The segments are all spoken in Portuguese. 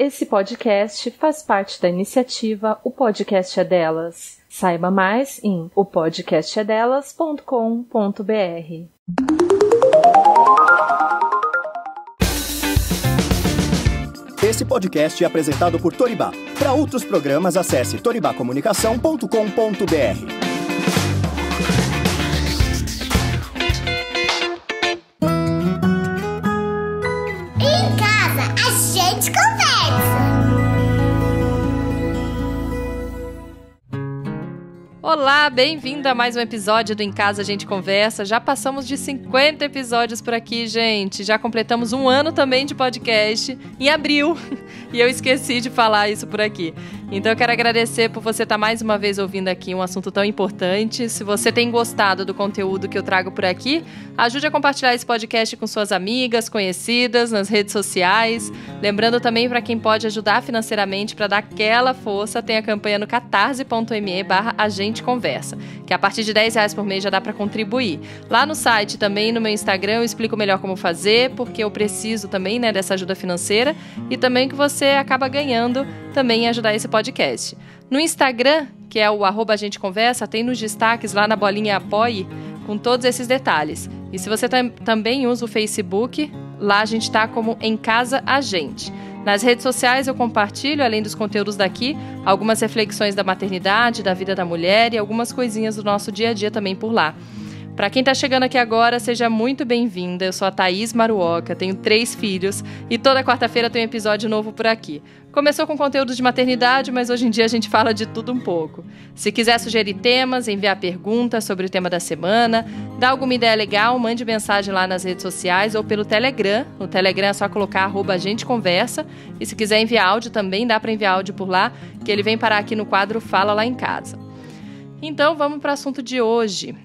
Esse podcast faz parte da iniciativa O Podcast é Delas. Saiba mais em opodcastedelas.com.br. Esse podcast é apresentado por Toribá. Para outros programas, acesse toribacomunicação.com.br. Olá, bem-vindo a mais um episódio do Em Casa a Gente Conversa. Já passamos de 50 episódios por aqui, gente. Já completamos um ano também de podcast, em abril. E eu esqueci de falar isso por aqui. Então eu quero agradecer por você estar mais uma vez ouvindo aqui um assunto tão importante. Se você tem gostado do conteúdo que eu trago por aqui, ajude a compartilhar esse podcast com suas amigas, conhecidas, nas redes sociais. Lembrando também para quem pode ajudar financeiramente para dar aquela força, tem a campanha no catarse.me/agenteconversa, que a partir de R$10 por mês já dá para contribuir. Lá no site também, no meu Instagram, eu explico melhor como fazer, porque eu preciso também, dessa ajuda financeira e também que você acaba ganhando também em ajudar esse podcast. No Instagram, que é o @agenteconversa, tem nos destaques lá na bolinha apoie com todos esses detalhes. E se você também usa o Facebook, lá a gente está como Em Casa a Gente. Nas redes sociais eu compartilho, além dos conteúdos daqui, algumas reflexões da maternidade, da vida da mulher e algumas coisinhas do nosso dia a dia também por lá. Para quem está chegando aqui agora, seja muito bem-vinda. Eu sou a Thaís Maruoca, tenho 3 filhos e toda quarta-feira tem um episódio novo por aqui. Começou com conteúdo de maternidade, mas hoje em dia a gente fala de tudo um pouco. Se quiser sugerir temas, enviar perguntas sobre o tema da semana, dar alguma ideia legal, mande mensagem lá nas redes sociais ou pelo Telegram. No Telegram é só colocar @agenteconversa. E se quiser enviar áudio também, dá para enviar áudio por lá, que ele vem parar aqui no quadro Fala Lá em Casa. Então vamos para o assunto de hoje.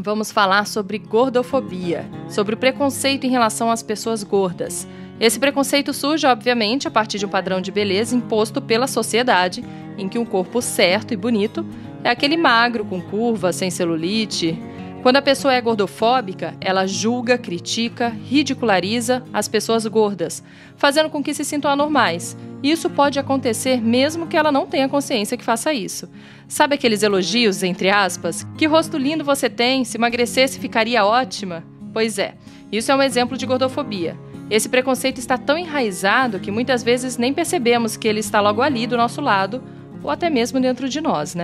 Vamos falar sobre gordofobia, sobre o preconceito em relação às pessoas gordas. Esse preconceito surge, obviamente, a partir de um padrão de beleza imposto pela sociedade, em que um corpo certo e bonito é aquele magro, com curvas, sem celulite. Quando a pessoa é gordofóbica, ela julga, critica, ridiculariza as pessoas gordas, fazendo com que se sintam anormais. Isso pode acontecer mesmo que ela não tenha consciência que faça isso. Sabe aqueles elogios, entre aspas? Que rosto lindo você tem, se emagrecesse ficaria ótima? Pois é, isso é um exemplo de gordofobia. Esse preconceito está tão enraizado que muitas vezes nem percebemos que ele está logo ali do nosso lado, ou até mesmo dentro de nós,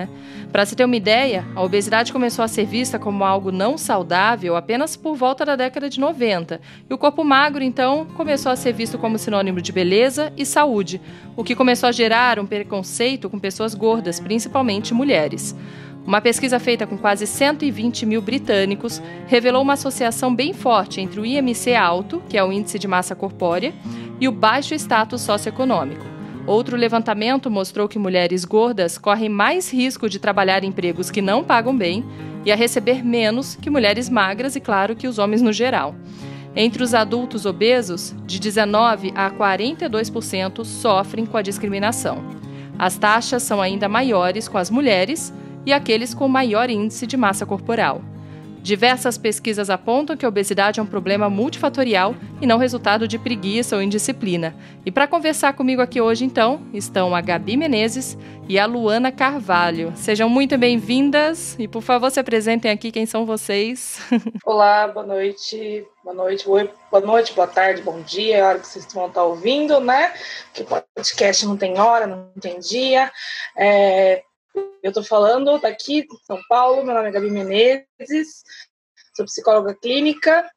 Para se ter uma ideia, a obesidade começou a ser vista como algo não saudável apenas por volta da década de 90, e o corpo magro, então, começou a ser visto como sinônimo de beleza e saúde, o que começou a gerar um preconceito com pessoas gordas, principalmente mulheres. Uma pesquisa feita com quase 120 mil britânicos revelou uma associação bem forte entre o IMC alto, que é o índice de massa corpórea, e o baixo status socioeconômico. Outro levantamento mostrou que mulheres gordas correm mais risco de trabalhar em empregos que não pagam bem e a receber menos que mulheres magras e, claro, que os homens no geral. Entre os adultos obesos, de 19% a 42% sofrem com a discriminação. As taxas são ainda maiores com as mulheres e aqueles com maior índice de massa corporal. Diversas pesquisas apontam que a obesidade é um problema multifatorial e não resultado de preguiça ou indisciplina. E para conversar comigo aqui hoje, então, estão a Gabi Menezes e a Luana Carvalho. Sejam muito bem-vindas e, por favor, se apresentem aqui quem são vocês. Olá, boa noite, boa tarde, bom dia, é a hora que vocês vão estar ouvindo, Porque podcast não tem hora, não tem dia. Eu estou falando daqui de São Paulo, meu nome é Gabi Menezes, sou psicóloga clínica.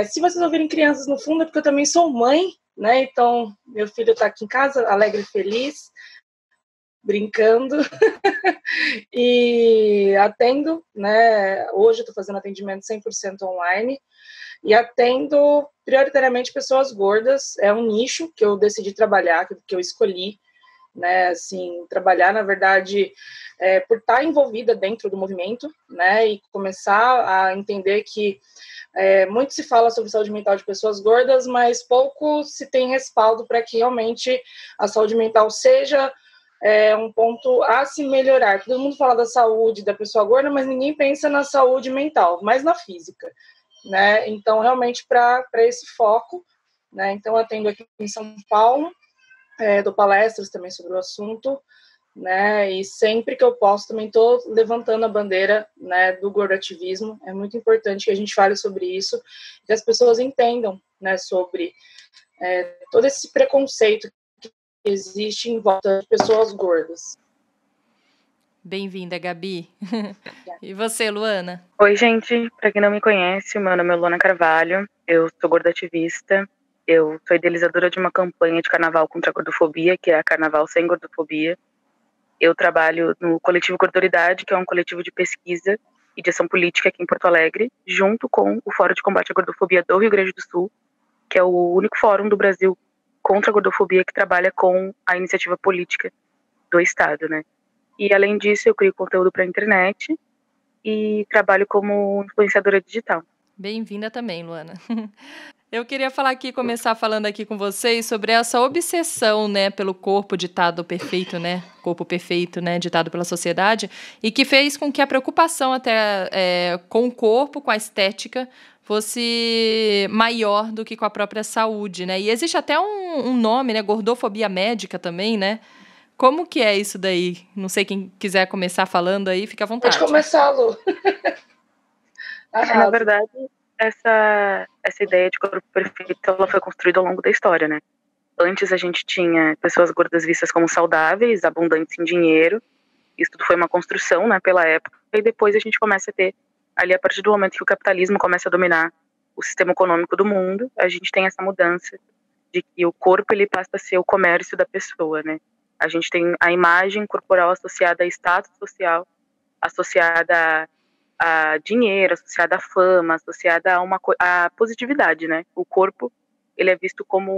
Se vocês ouvirem crianças no fundo é porque eu também sou mãe, Então, meu filho está aqui em casa, alegre e feliz, brincando. E atendo, Hoje eu estou fazendo atendimento 100% online e atendo prioritariamente pessoas gordas. É um nicho que eu decidi trabalhar, que eu escolhi. Trabalhar, na verdade, por estar envolvida dentro do movimento, e começar a entender que muito se fala sobre saúde mental de pessoas gordas, mas pouco se tem respaldo para que realmente a saúde mental seja um ponto a se melhorar. Todo mundo fala da saúde da pessoa gorda, mas ninguém pensa na saúde mental, mas na física, Então, realmente, para esse foco, Então, eu atendo aqui em São Paulo. dou palestras também sobre o assunto, né, e sempre que eu posso também estou levantando a bandeira, né, do gordoativismo. É muito importante que a gente fale sobre isso, que as pessoas entendam, né, sobre todo esse preconceito que existe em volta de pessoas gordas. Bem-vinda, Gabi. E você, Luana? Oi, gente. Para quem não me conhece, meu nome é Luana Carvalho. Eu sou gordoativista. Eu sou idealizadora de uma campanha de carnaval contra a gordofobia, que é a Carnaval Sem Gordofobia. Eu trabalho no Coletivo Gordoridade, que é um coletivo de pesquisa e de ação política aqui em Porto Alegre, junto com o Fórum de Combate à Gordofobia do Rio Grande do Sul, que é o único fórum do Brasil contra a gordofobia que trabalha com a iniciativa política do Estado, né? E, além disso, eu crio conteúdo para a internet e trabalho como influenciadora digital. Bem-vinda também, Luana. Eu queria começar falando aqui com vocês sobre essa obsessão, né, pelo corpo ditado perfeito, né, corpo perfeito, né, ditado pela sociedade, e que fez com que a preocupação até com o corpo, com a estética, fosse maior do que com a própria saúde, né? E existe até um nome, né, gordofobia médica também, né? Como que é isso daí? Não sei, quem quiser começar falando aí, fica à vontade. Pode começar, Lu. Na verdade, essa ideia de corpo perfeito, ela foi construída ao longo da história, né? Antes a gente tinha pessoas gordas vistas como saudáveis, abundantes em dinheiro. Isso tudo foi uma construção, né, pela época. E depois a gente começa a ter, ali a partir do momento que o capitalismo começa a dominar o sistema econômico do mundo, a gente tem essa mudança de que o corpo, ele passa a ser o comércio da pessoa, né? A gente tem a imagem corporal associada a status social, associada a dinheiro, associada à fama, associada a positividade, né? O corpo, ele é visto como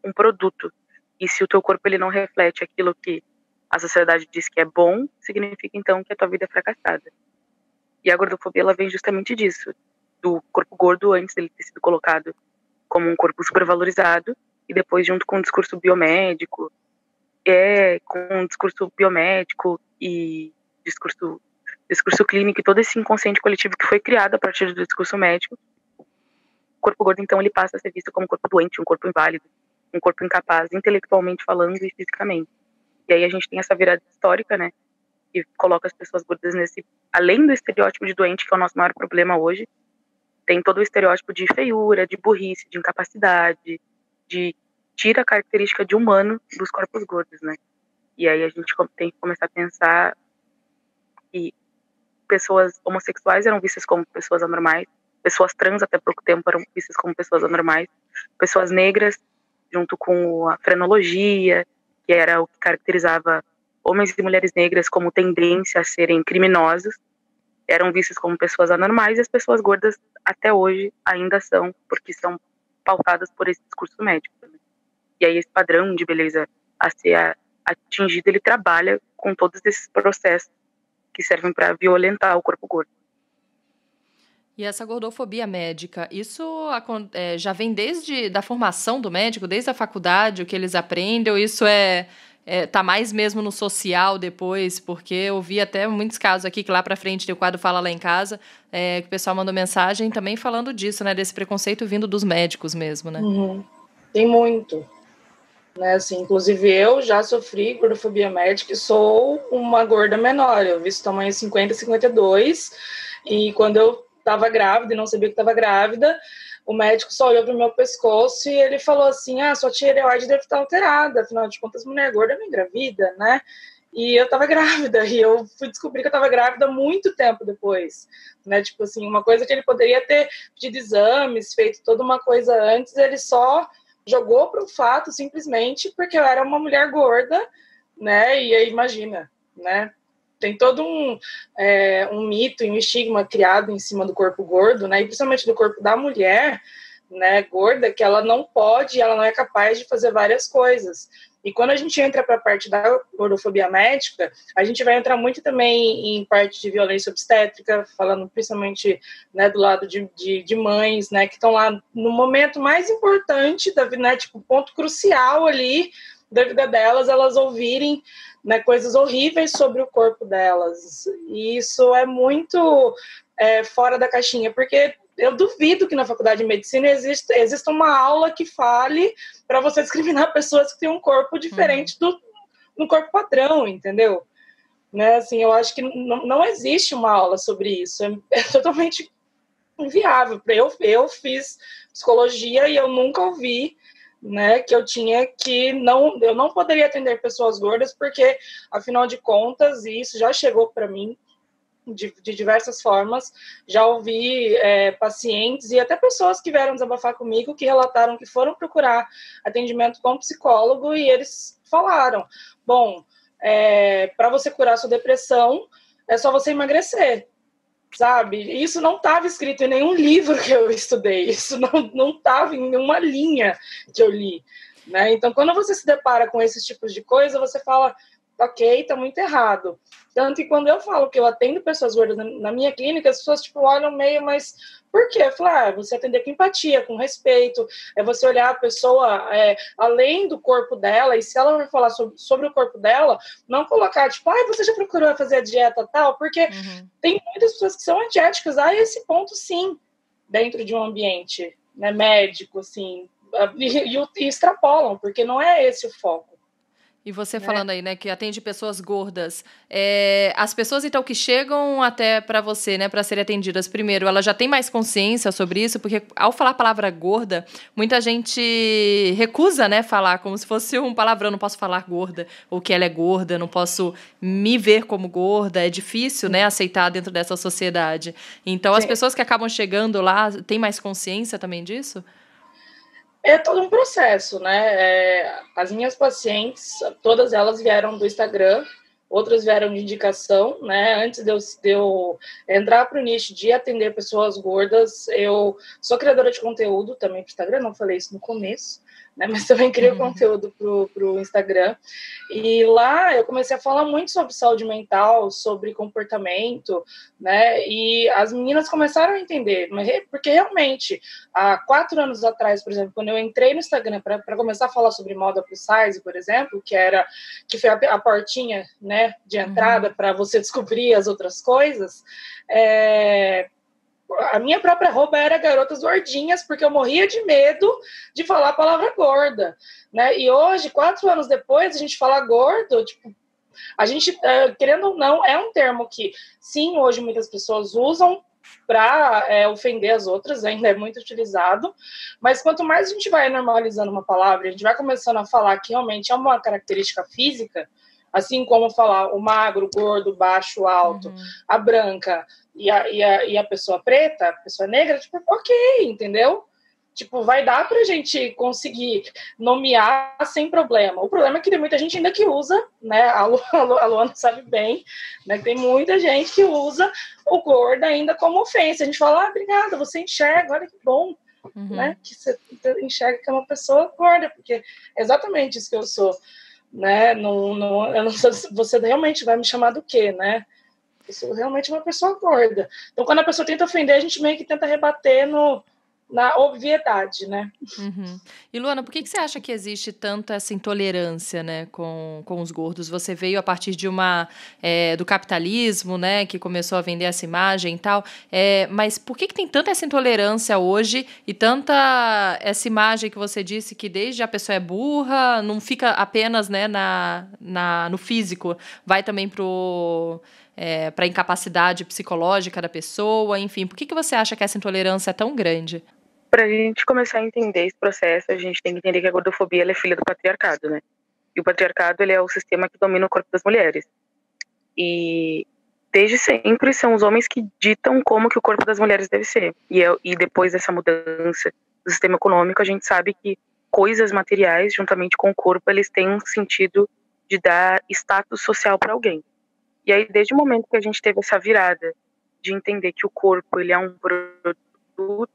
um produto. E se o teu corpo ele não reflete aquilo que a sociedade diz que é bom, significa então que a tua vida é fracassada. E a gordofobia, ela vem justamente disso, do corpo gordo antes dele ter sido colocado como um corpo supervalorizado, e depois junto com o discurso biomédico, com um discurso biomédico e discurso clínico e todo esse inconsciente coletivo que foi criado a partir do discurso médico, o corpo gordo, então, ele passa a ser visto como um corpo doente, um corpo inválido, um corpo incapaz, intelectualmente falando e fisicamente. E aí a gente tem essa virada histórica, né, que coloca as pessoas gordas além do estereótipo de doente, que é o nosso maior problema hoje, tem todo o estereótipo de feiura, de burrice, de incapacidade, tira a característica de humano dos corpos gordos, né? E aí a gente tem que começar a pensar que pessoas homossexuais eram vistas como pessoas anormais, pessoas trans até pouco tempo eram vistas como pessoas anormais, pessoas negras, junto com a frenologia, que era o que caracterizava homens e mulheres negras como tendência a serem criminosos, eram vistas como pessoas anormais, e as pessoas gordas até hoje ainda são, porque são pautadas por esse discurso médico, né? E aí esse padrão de beleza a ser atingido, ele trabalha com todos esses processos que servem para violentar o corpo gordo. E essa gordofobia médica, isso já vem desde da formação do médico, desde a faculdade, o que eles aprendem, ou isso tá mais mesmo no social depois? Porque eu vi até muitos casos aqui, que lá para frente tem o quadro Fala Lá em Casa, que o pessoal mandou mensagem também falando disso, né, desse preconceito vindo dos médicos mesmo, né? Uhum. Tem muito. Né, assim, inclusive eu já sofri gordofobia médica e sou uma gorda menor, eu visto tamanho 50, 52, e quando eu estava grávida e não sabia que estava grávida, o médico só olhou para o meu pescoço e ele falou assim, sua tireoide deve estar alterada, afinal de contas, mulher gorda não engravida, né? E eu estava grávida, e eu fui descobrir que eu estava grávida muito tempo depois, né? Tipo assim, uma coisa que ele poderia ter pedido exames, feito toda uma coisa antes, ele só jogou para o fato simplesmente porque eu era uma mulher gorda, né? E aí imagina, né? Tem todo um mito e um estigma criado em cima do corpo gordo, né? E principalmente do corpo da mulher, né? Gorda, que ela não pode, ela não é capaz de fazer várias coisas. E quando a gente entra para a parte da gordofobia médica, a gente vai entrar muito também em parte de violência obstétrica, falando principalmente, né, do lado de mães, né, que estão lá no momento mais importante da vida, né, tipo, ponto crucial ali da vida delas, elas ouvirem, né, coisas horríveis sobre o corpo delas. E isso é muito fora da caixinha, porque eu duvido que na faculdade de medicina exista uma aula que fale para você discriminar pessoas que têm um corpo diferente do corpo padrão, entendeu? Né, assim, eu acho que não existe uma aula sobre isso, é totalmente inviável. Eu fiz psicologia e eu nunca ouvi, né, que eu não poderia atender pessoas gordas, porque, afinal de contas, e isso já chegou para mim de diversas formas, já ouvi pacientes e até pessoas que vieram desabafar comigo que relataram que foram procurar atendimento com psicólogo e eles falaram, bom, para você curar sua depressão, é só você emagrecer, sabe? Isso não estava escrito em nenhum livro que eu estudei, isso não estava em nenhuma linha que eu li, né? Então, quando você se depara com esses tipos de coisa, você fala, ok, tá muito errado. Tanto que quando eu falo que eu atendo pessoas gordas na minha clínica, as pessoas, tipo, olham meio, mas por quê? Eu falo, você atender com empatia, com respeito, é você olhar a pessoa além do corpo dela, e se ela vai falar sobre o corpo dela, não colocar, tipo, você já procurou fazer a dieta tal? Porque tem muitas pessoas que são antiéticas a esse ponto, sim, dentro de um ambiente, né, médico, assim, e extrapolam, porque não é esse o foco. E você falando aí, né, que atende pessoas gordas, as pessoas, então, que chegam até para você, né, para serem atendidas, primeiro, ela já tem mais consciência sobre isso, porque ao falar a palavra gorda, muita gente recusa, né, falar como se fosse um palavrão, não posso falar gorda, ou que ela é gorda, não posso me ver como gorda, é difícil, né, aceitar dentro dessa sociedade. Então, as pessoas que acabam chegando lá, têm mais consciência também disso? É todo um processo, né? As minhas pacientes, todas elas vieram do Instagram, outras vieram de indicação, né? Antes de eu entrar para o nicho de atender pessoas gordas, eu sou criadora de conteúdo também para o Instagram, não falei isso no começo, né? Mas também crio conteúdo para o Instagram. E lá eu comecei a falar muito sobre saúde mental, sobre comportamento, né? E as meninas começaram a entender, porque realmente, há 4 anos atrás, por exemplo, quando eu entrei no Instagram para começar a falar sobre moda plus size, por exemplo, que foi a portinha, né, de entrada para você descobrir as outras coisas, a minha própria roupa era Garotas Gordinhas, porque eu morria de medo de falar a palavra gorda, né? E hoje, 4 anos depois, a gente fala gordo, tipo, a gente, querendo ou não, é um termo que, sim, hoje muitas pessoas usam para ofender as outras, ainda é muito utilizado, mas quanto mais a gente vai normalizando uma palavra, a gente vai começando a falar que realmente é uma característica física, assim como falar o magro, o gordo, o baixo, o alto, a branca e a pessoa preta, a pessoa negra, tipo, ok, entendeu? Tipo, vai dar pra gente conseguir nomear sem problema. O problema é que tem muita gente ainda que usa, né? A Luana sabe bem, né? Tem muita gente que usa o gordo ainda como ofensa. A gente fala, obrigada, você enxerga, olha que bom, né? Que você enxerga que é uma pessoa gorda, porque é exatamente isso que eu sou, né? Eu não sei, você realmente vai me chamar do quê, né? Eu sou realmente uma pessoa gorda. Então, quando a pessoa tenta ofender, a gente meio que tenta rebater na obviedade, né? E, Luana, por que você acha que existe tanta essa intolerância, né, com os gordos? Você veio a partir de do capitalismo, né, que começou a vender essa imagem e tal, mas por que tem tanta essa intolerância hoje e tanta essa imagem que você disse que desde a pessoa é burra, não fica apenas, né, no físico, vai também para a incapacidade psicológica da pessoa, enfim. Por que você acha que essa intolerância é tão grande? Para a gente começar a entender esse processo, a gente tem que entender que a gordofobia ela é filha do patriarcado, né? E o patriarcado ele é o sistema que domina o corpo das mulheres. E desde sempre são os homens que ditam como que o corpo das mulheres deve ser. E depois dessa mudança do sistema econômico, a gente sabe que coisas materiais, juntamente com o corpo, eles têm um sentido de dar status social para alguém. E aí, desde o momento que a gente teve essa virada de entender que o corpo ele é um produto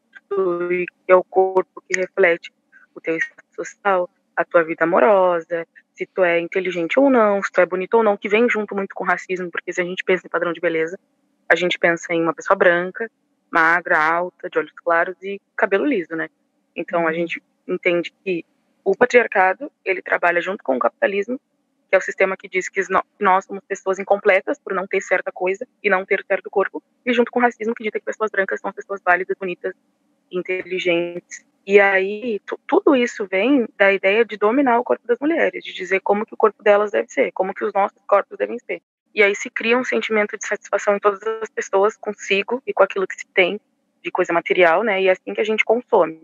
e que é o corpo que reflete o teu estado social, a tua vida amorosa, se tu é inteligente ou não, se tu é bonito ou não, que vem junto muito com o racismo, porque se a gente pensa em padrão de beleza, a gente pensa em uma pessoa branca, magra, alta, de olhos claros e cabelo liso, né? Então a gente entende que o patriarcado, ele trabalha junto com o capitalismo, que é o sistema que diz que nós somos pessoas incompletas por não ter certa coisa e não ter certo corpo, e junto com o racismo que dita que pessoas brancas são pessoas válidas, bonitas, inteligentes. E aí, tudo isso vem da ideia de dominar o corpo das mulheres, de dizer como que o corpo delas deve ser, como que os nossos corpos devem ser. E aí se cria um sentimento de satisfação em todas as pessoas, consigo e com aquilo que se tem de coisa material, né? E é assim que a gente consome.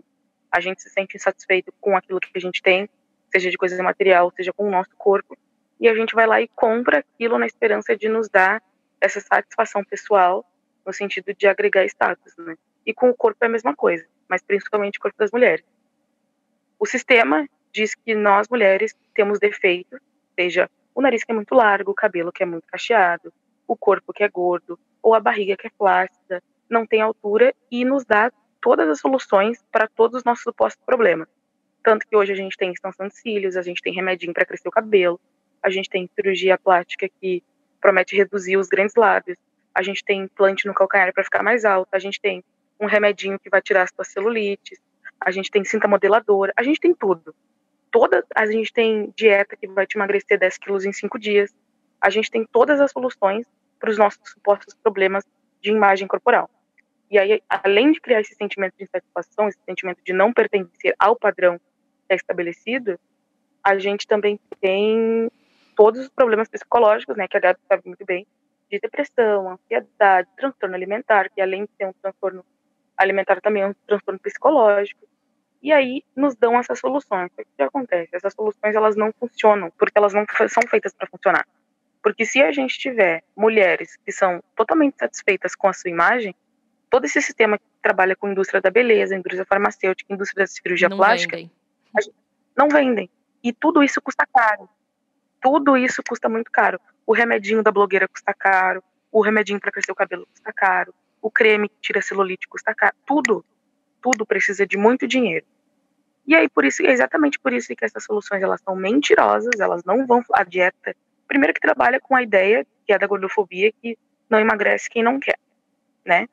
A gente se sente insatisfeito com aquilo que a gente tem, seja de coisa material, seja com o nosso corpo, e a gente vai lá e compra aquilo na esperança de nos dar essa satisfação pessoal, no sentido de agregar status, né? E com o corpo é a mesma coisa, mas principalmente o corpo das mulheres. O sistema diz que nós, mulheres, temos defeitos, seja o nariz que é muito largo, o cabelo que é muito cacheado, o corpo que é gordo, ou a barriga que é flácida, não tem altura, e nos dá todas as soluções para todos os nossos supostos problemas. Tanto que hoje a gente tem extensão de cílios, a gente tem remedinho para crescer o cabelo, a gente tem cirurgia plástica que promete reduzir os grandes lábios, a gente tem implante no calcanhar para ficar mais alto, a gente tem um remedinho que vai tirar as tuas celulites, a gente tem cinta modeladora, a gente tem tudo. A gente tem dieta que vai te emagrecer 10 quilos em 5 dias, a gente tem todas as soluções para os nossos supostos problemas de imagem corporal. E aí, além de criar esse sentimento de insatisfação, esse sentimento de não pertencer ao padrão que é estabelecido, a gente também tem todos os problemas psicológicos, né, que a Gabi sabe muito bem, de depressão, ansiedade, transtorno alimentar, que além de ser um transtorno alimentar também é um transtorno psicológico. E aí nos dão essas soluções. O que acontece? Essas soluções elas não funcionam, porque elas não são feitas para funcionar. Porque se a gente tiver mulheres que são totalmente satisfeitas com a sua imagem, todo esse sistema que trabalha com a indústria da beleza, a indústria farmacêutica, a indústria da cirurgia plástica, não vendem. E tudo isso custa caro. Tudo isso custa muito caro. O remedinho da blogueira custa caro, o remedinho para crescer o cabelo custa caro, o creme que tira celulite custa caro. Tudo precisa de muito dinheiro. E aí, é exatamente por isso que essas soluções elas são mentirosas, elas não vão... A dieta, primeiro que trabalha com a ideia, que é da gordofobia, que não emagrece quem não quer, né?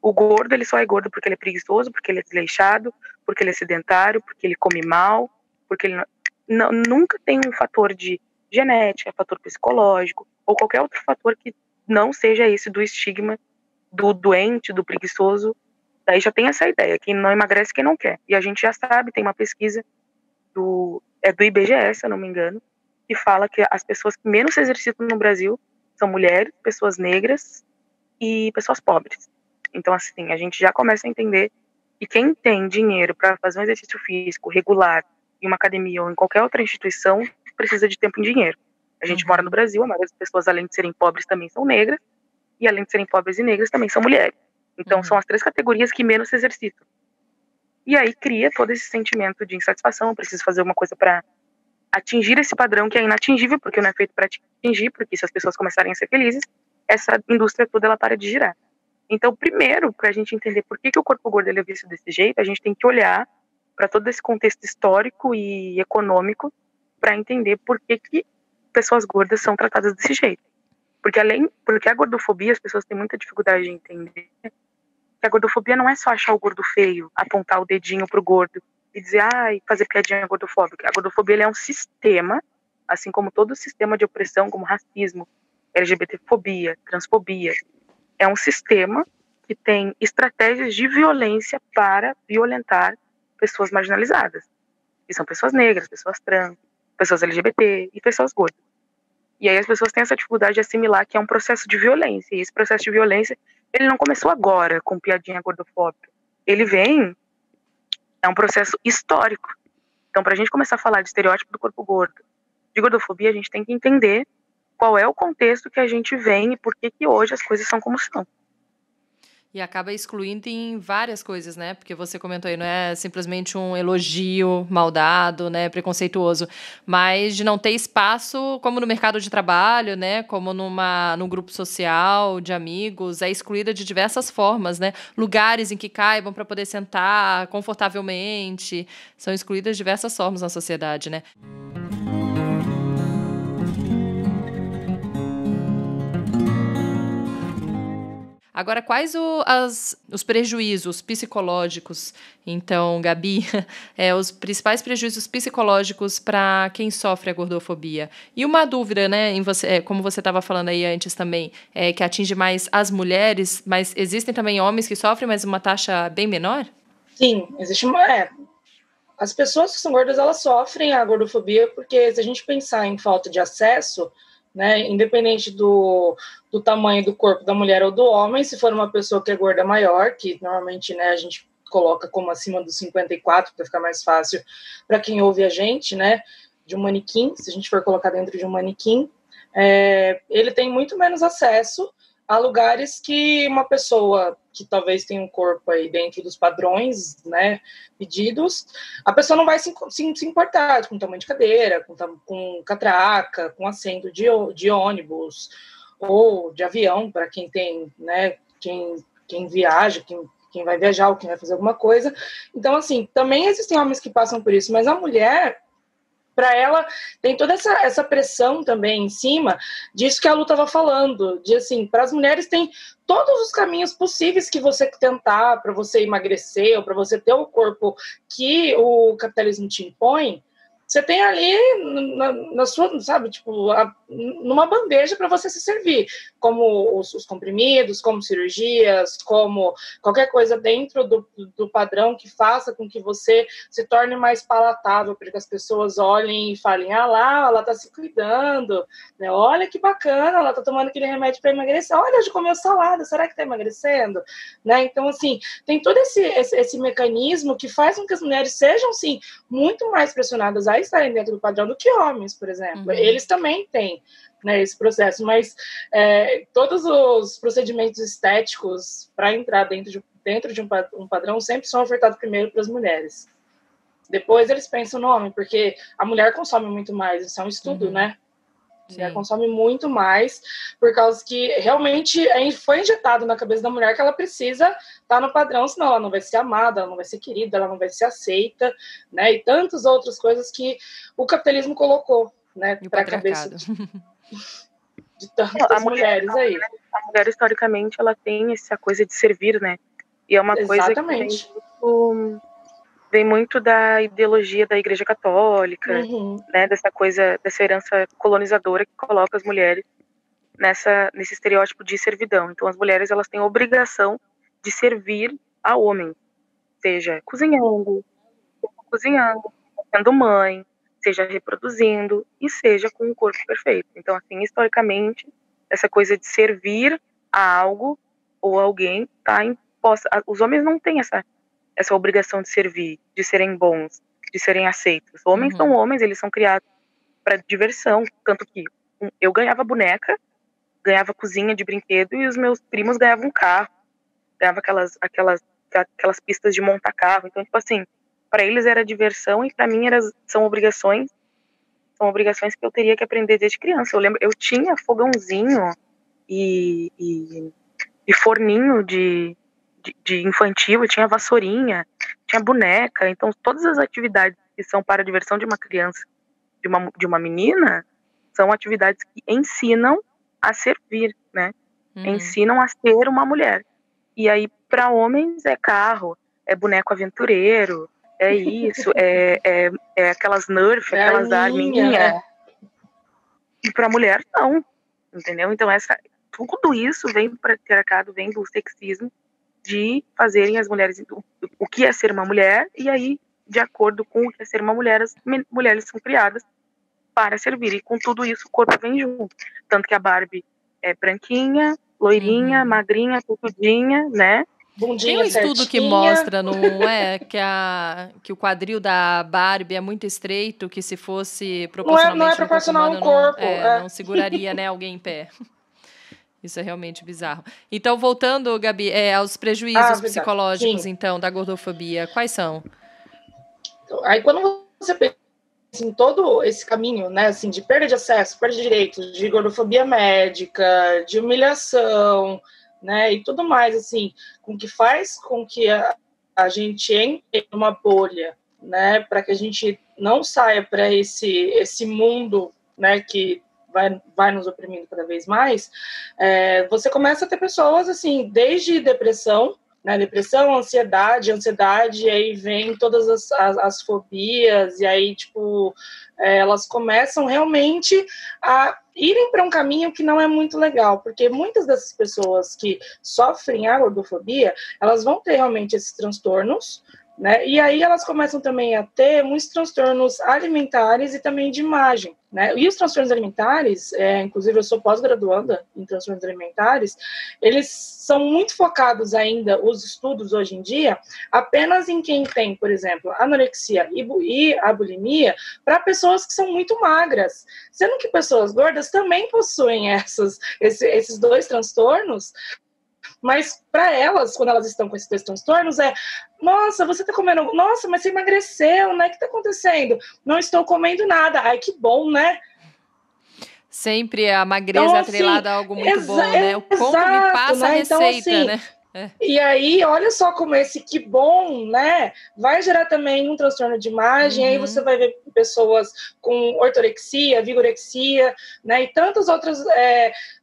O gordo, ele só é gordo porque ele é preguiçoso, porque ele é desleixado, porque ele é sedentário, porque ele come mal, porque ele nunca tem um fator de genética, fator psicológico, ou qualquer outro fator que não seja esse do estigma do doente, do preguiçoso. Daí já tem essa ideia, quem não emagrece, quem não quer. E a gente já sabe, tem uma pesquisa do IBGE, se eu não me engano, que fala que as pessoas que menos se exercitam no Brasil são mulheres, pessoas negras e pessoas pobres. Então, assim, a gente já começa a entender que quem tem dinheiro para fazer um exercício físico regular em uma academia ou em qualquer outra instituição precisa de tempo e dinheiro. A gente mora no Brasil, a maioria das pessoas, além de serem pobres, também são negras, e além de serem pobres e negras, também são mulheres. Então, são as 3 categorias que menos se exercitam. E aí cria todo esse sentimento de insatisfação, eu preciso fazer alguma coisa para atingir esse padrão que é inatingível, porque não é feito para atingir, porque se as pessoas começarem a ser felizes, essa indústria toda ela para de girar. Então, primeiro, para a gente entender por que o corpo gordo ele é visto desse jeito, a gente tem que olhar para todo esse contexto histórico e econômico para entender por que pessoas gordas são tratadas desse jeito. Porque a gordofobia, as pessoas têm muita dificuldade de entender que a gordofobia não é só achar o gordo feio, apontar o dedinho pro gordo e dizer, fazer piadinha gordofóbica. A gordofobia ele é um sistema, assim como todo sistema de opressão, como racismo, LGBTfobia, transfobia. É um sistema que tem estratégias de violência para violentar pessoas marginalizadas. Que são pessoas negras, pessoas trans, pessoas LGBT e pessoas gordas. E aí as pessoas têm essa dificuldade de assimilar que é um processo de violência. E esse processo de violência, ele não começou agora com piadinha gordofóbica. Ele é um processo histórico. Então, para a gente começar a falar de estereótipo do corpo gordo, de gordofobia, a gente tem que entender qual é o contexto que a gente vem e por que hoje as coisas são como são. E acaba excluindo em várias coisas, né? Porque você comentou aí, não é simplesmente um elogio maldado, né? Preconceituoso, mas de não ter espaço, como no mercado de trabalho, né? Como num grupo social, de amigos, é excluída de diversas formas, né? Lugares em que caibam para poder sentar confortavelmente, são excluídas de diversas formas na sociedade, né? Agora, quais os prejuízos psicológicos, então, Gabi, os principais prejuízos psicológicos para quem sofre a gordofobia? E uma dúvida, né, em você, como você estava falando aí antes também, que atinge mais as mulheres, mas existem também homens que sofrem, mas uma taxa bem menor? Sim, existe as pessoas que são gordas, elas sofrem a gordofobia porque se a gente pensar em falta de acesso, né, independente do tamanho do corpo da mulher ou do homem, se for uma pessoa que é gorda maior, que normalmente, né, a gente coloca como acima dos 54 para ficar mais fácil para quem ouve a gente, né, de um manequim, se a gente for colocar dentro de um manequim, ele tem muito menos acesso a lugares que uma pessoa que talvez tenha um corpo aí dentro dos padrões, né, pedidos, a pessoa não vai se importar com tamanho de cadeira, com catraca, com assento de ônibus ou de avião, para quem tem, né, quem viaja, quem vai viajar ou quem vai fazer alguma coisa. Então, assim, também existem homens que passam por isso, mas a mulher, para ela, tem toda essa pressão também em cima disso que a Lu estava falando, de assim, para as mulheres tem todos os caminhos possíveis que você tentar para você emagrecer ou para você ter o corpo que o capitalismo te impõe, você tem ali na sua, sabe, tipo, numa bandeja para você se servir, como os comprimidos, como cirurgias, como qualquer coisa dentro do padrão que faça com que você se torne mais palatável, para que as pessoas olhem e falem, ah lá, ela tá se cuidando, né? Olha que bacana, ela tá tomando aquele remédio para emagrecer, olha, hoje comeu salada, será que tá emagrecendo? Né? Então, assim, tem todo esse mecanismo que faz com que as mulheres sejam, sim, muito mais pressionadas a estarem dentro do padrão do que homens, por exemplo. Eles também têm, né, esse processo, mas todos os procedimentos estéticos para entrar dentro de um padrão sempre são ofertados primeiro para as mulheres. Depois eles pensam no homem, porque a mulher consome muito mais, isso é um estudo, né? A mulher consome muito mais, por causa que realmente foi injetado na cabeça da mulher que ela precisa estar no padrão, senão ela não vai ser amada, ela não vai ser querida, ela não vai ser aceita, né? E tantas outras coisas que o capitalismo colocou, né, para a cabeça de tantas mulheres aí. A mulher, historicamente, ela tem essa coisa de servir, né? E é uma coisa que vem muito da ideologia da Igreja Católica, né, dessa herança colonizadora que coloca as mulheres nesse estereótipo de servidão. Então, as mulheres, elas têm a obrigação de servir a homem, seja cozinhando, sendo mãe, seja reproduzindo e seja com um corpo perfeito. Então, assim, historicamente, essa coisa de servir a algo ou alguém está imposta. Os homens não têm essa obrigação de servir, de serem bons, de serem aceitos. Homens são homens, eles são criados para diversão, tanto que eu ganhava boneca, ganhava cozinha de brinquedo e os meus primos ganhavam carro, ganhava aquelas pistas de montar carro. Então, tipo assim, para eles era diversão e para mim são obrigações que eu teria que aprender desde criança. Eu lembro, eu tinha fogãozinho e forninho de infantil, eu tinha vassourinha, tinha boneca. Então, todas as atividades que são para a diversão de uma criança, de uma menina, são atividades que ensinam a servir, né? Ensinam a ser uma mulher. E aí, para homens, é carro, é boneco aventureiro, é isso, é aquelas Nerf, aquelas arminhas. E para mulher, não. Entendeu? Então, tudo isso vem do patriarcado, vem do sexismo, de fazerem as mulheres o que é ser uma mulher, e aí, de acordo com o que é ser uma mulher, as mulheres são criadas para servir, e com tudo isso o corpo vem junto. Tanto que a Barbie é branquinha, loirinha, magrinha, tutudinha, né? Tem um estudo que mostra, não é, que o quadril da Barbie é muito estreito, que se fosse proporcionalmente não é proporcional ao corpo, não seguraria, né, alguém em pé. Isso é realmente bizarro. Então, voltando, Gabi, aos prejuízos psicológicos, então, da gordofobia, quais são? Aí, quando você pensa em todo esse caminho, né, assim, de perda de acesso, perda de direitos, de gordofobia médica, de humilhação, né, e tudo mais, assim, com que faz com que a gente entre numa bolha, né, para que a gente não saia para esse mundo, né, que vai nos oprimindo cada vez mais, você começa a ter pessoas, assim, desde depressão, né, depressão, ansiedade, e aí vem todas as fobias, e aí, tipo, elas começam realmente a irem para um caminho que não é muito legal, porque muitas dessas pessoas que sofrem a gordofobia, elas vão ter realmente esses transtornos, né? E aí elas começam também a ter muitos transtornos alimentares e também de imagem, né? E os transtornos alimentares, inclusive eu sou pós-graduanda em transtornos alimentares, eles são muito focados ainda, os estudos hoje em dia, apenas em quem tem, por exemplo, anorexia e a bulimia, para pessoas que são muito magras, sendo que pessoas gordas também possuem esses dois transtornos. Mas para elas, quando elas estão com esses dois transtornos, nossa, você está comendo, nossa, mas você emagreceu, né? O que está acontecendo? Não estou comendo nada. Ai, que bom, né? Sempre a magreza então, atrelada a algo muito bom, né? O como exato, me passa né? a receita, então, assim, né? E aí, olha só como esse que bom, né? Vai gerar também um transtorno de imagem, aí você vai ver pessoas com ortorexia, vigorexia, né? E tantas outras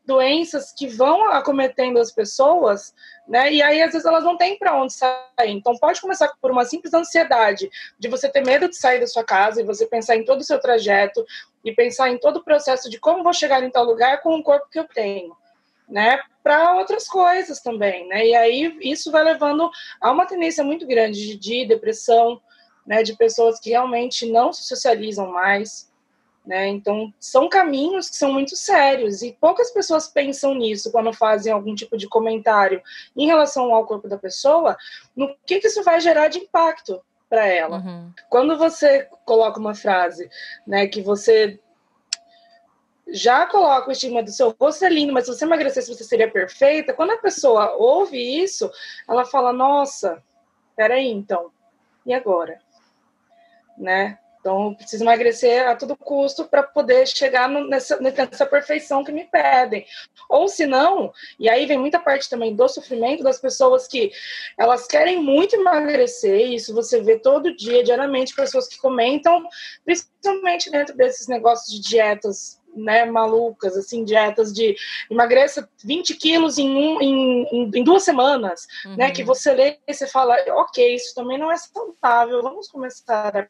doenças que vão acometendo as pessoas, né? E aí, às vezes, elas não têm para onde sair. Então, pode começar por uma simples ansiedade, de você ter medo de sair da sua casa e você pensar em todo o seu trajeto e pensar em todo o processo de como vou chegar em tal lugar com o corpo que eu tenho, né? Para outras coisas também, né? E aí isso vai levando a uma tendência muito grande de depressão, né? De pessoas que realmente não se socializam mais, né? Então são caminhos que são muito sérios e poucas pessoas pensam nisso quando fazem algum tipo de comentário em relação ao corpo da pessoa, no que isso vai gerar de impacto para ela. Quando você coloca uma frase, né, que você já coloca o estigma do seu rosto é lindo, mas se você emagrecesse, você seria perfeita. Quando a pessoa ouve isso, ela fala, nossa, peraí, então, e agora? Né? Então, eu preciso emagrecer a todo custo para poder chegar nessa perfeição que me pedem. Ou se não, e aí vem muita parte também do sofrimento das pessoas que elas querem muito emagrecer, e isso você vê todo dia, diariamente, pessoas que comentam, principalmente dentro desses negócios de dietas, né, malucas, assim, dietas de emagreça 20 quilos em 2 semanas, né, que você lê e você fala, ok, isso também não é saudável, vamos começar a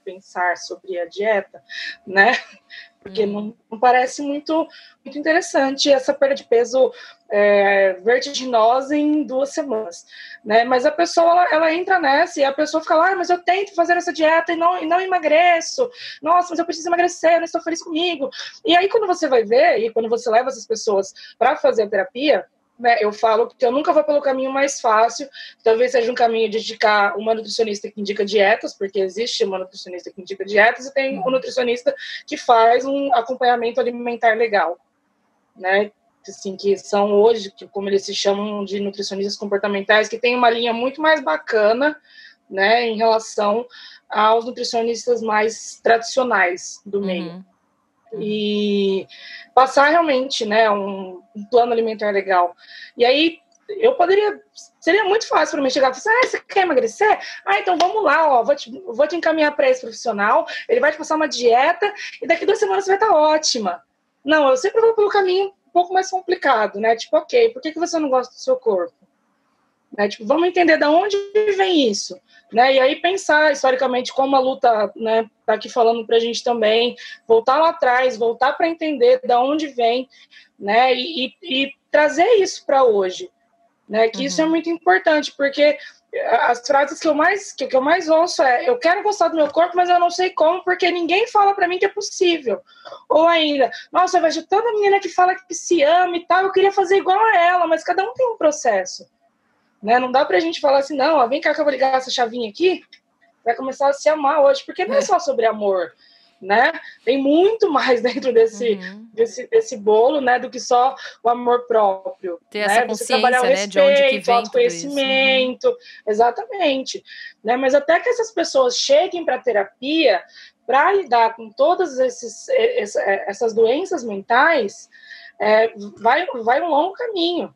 pensar sobre a dieta, né, porque não parece muito interessante essa perda de peso vertiginosa em 2 semanas, né? Mas a pessoa ela entra nessa e a pessoa fica lá, mas eu tento fazer essa dieta e não emagreço, nossa, mas eu preciso emagrecer, eu não estou feliz comigo. E aí quando você vai ver, e quando você leva essas pessoas para fazer a terapia, né, eu falo que eu nunca vou pelo caminho mais fácil, talvez seja um caminho de indicar uma nutricionista que indica dietas, porque existe uma nutricionista que indica dietas e tem um nutricionista que faz um acompanhamento alimentar legal, né, assim, que são hoje, como eles se chamam de nutricionistas comportamentais, que tem uma linha muito mais bacana, né, em relação aos nutricionistas mais tradicionais do meio. E passar realmente, né, um plano alimentar legal. E aí seria muito fácil para mim chegar e falar, você quer emagrecer? Então vamos lá, ó, vou te encaminhar para esse profissional, ele vai te passar uma dieta e daqui 2 semanas você vai estar ótima. Não, eu sempre vou pelo caminho um pouco mais complicado, né? Tipo, ok, por que você não gosta do seu corpo? Né? Tipo, vamos entender de onde vem isso, né? E aí pensar historicamente como a luta, né, tá aqui falando pra gente também, voltar lá atrás, voltar para entender de onde vem, né? E trazer isso para hoje, né? Que isso é muito importante, porque as frases que eu mais ouço eu quero gostar do meu corpo, mas eu não sei como, porque ninguém fala para mim que é possível. Ou ainda, nossa, eu vejo toda menina que fala que se ama e tal, eu queria fazer igual a ela, mas cada um tem um processo. Né? Não dá pra gente falar assim, não, vem cá que eu vou ligar essa chavinha aqui, vai começar a se amar hoje, porque não é só sobre amor, né? Tem muito mais dentro desse bolo, né, do que só o amor próprio. Ter né? essa Você consciência, trabalhar o né, respeito, de onde que vem autoconhecimento, exatamente. Né? Mas até que essas pessoas cheguem para a terapia para lidar com todas essas doenças mentais, vai um longo caminho.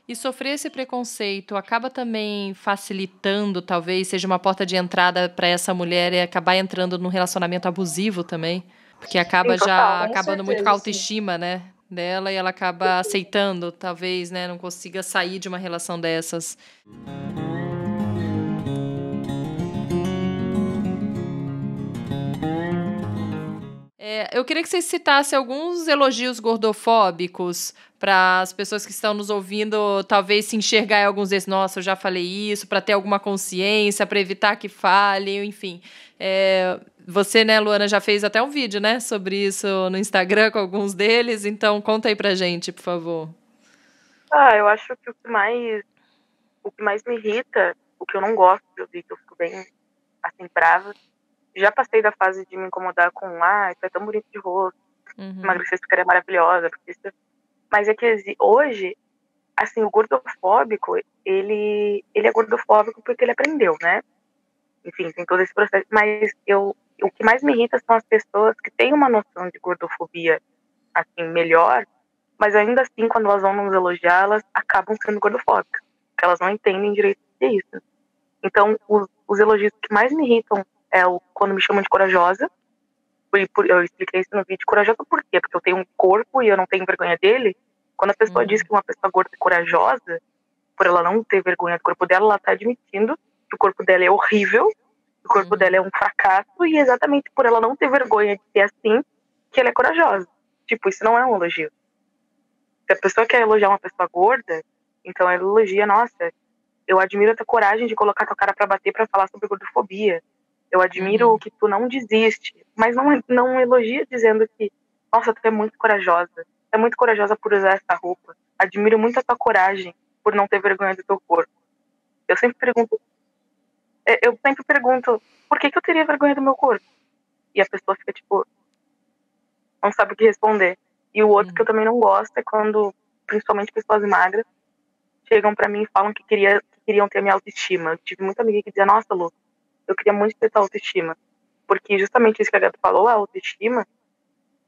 E sofrer esse preconceito acaba também facilitando, talvez, seja uma porta de entrada para essa mulher e acabar entrando num relacionamento abusivo também? Porque acaba Sim, total, já com acabando muito certeza, com a sim. autoestima, né, dela, e ela acaba aceitando, talvez, né, não consiga sair de uma relação dessas. Eu queria que vocês citassem alguns elogios gordofóbicos para as pessoas que estão nos ouvindo, talvez se enxergar em alguns desses. Nossa, eu já falei isso, para ter alguma consciência, para evitar que falem, enfim. Você, né, Luana, já fez até um vídeo, né, sobre isso no Instagram com alguns deles, então conta aí pra gente, por favor. Eu acho que o que mais me irrita, o que eu não gosto de ouvir, que eu fico bem, assim, brava. Já passei da fase de me incomodar com, isso é tão bonito de rosto, emagrecer ficaria maravilhosa, porque isso... Mas é que hoje, assim, o gordofóbico, ele é gordofóbico porque ele aprendeu, né? Enfim, tem todo esse processo. Mas o que mais me irrita são as pessoas que têm uma noção de gordofobia, assim, melhor, mas ainda assim, quando elas vão nos elogiar, elas acabam sendo gordofóbicas, porque elas não entendem direito o que é isso. Então, os elogios que mais me irritam quando me chamam de corajosa. Eu expliquei isso no vídeo. Corajosa por quê? Porque eu tenho um corpo e eu não tenho vergonha dele. Quando a pessoa diz que uma pessoa gorda é corajosa, por ela não ter vergonha do corpo dela, ela está admitindo que o corpo dela é horrível, que o corpo dela é um fracasso, e exatamente por ela não ter vergonha de ser assim, que ela é corajosa. Tipo, isso não é um elogio. Se a pessoa quer elogiar uma pessoa gorda, então ela elogia, nossa, eu admiro a tua coragem de colocar tua cara pra bater pra falar sobre gordofobia. Eu admiro que tu não desiste. Mas não elogia dizendo que, nossa, tu é muito corajosa. Tu é muito corajosa por usar essa roupa. Admiro muito a tua coragem por não ter vergonha do teu corpo. Eu sempre pergunto, por que eu teria vergonha do meu corpo? E a pessoa fica, tipo, não sabe o que responder. E o outro que eu também não gosto é quando, principalmente pessoas magras, chegam pra mim e falam que queriam ter minha autoestima. Eu tive muita amiga que dizia, nossa, Lu, eu queria muito ter tua autoestima. Porque justamente isso que a Gabi falou, a autoestima,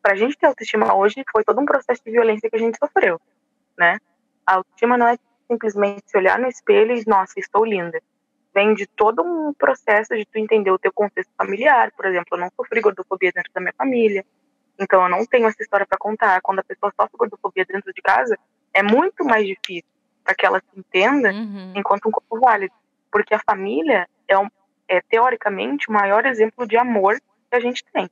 pra gente ter autoestima hoje, foi todo um processo de violência que a gente sofreu, né? A autoestima não é simplesmente se olhar no espelho e, nossa, estou linda. Vem de todo um processo de tu entender o teu contexto familiar. Por exemplo, eu não sofri gordofobia dentro da minha família, então eu não tenho essa história pra contar. Quando a pessoa sofre gordofobia dentro de casa, é muito mais difícil para que ela se entenda enquanto um corpo válido. Porque a família é teoricamente o maior exemplo de amor que a gente tem.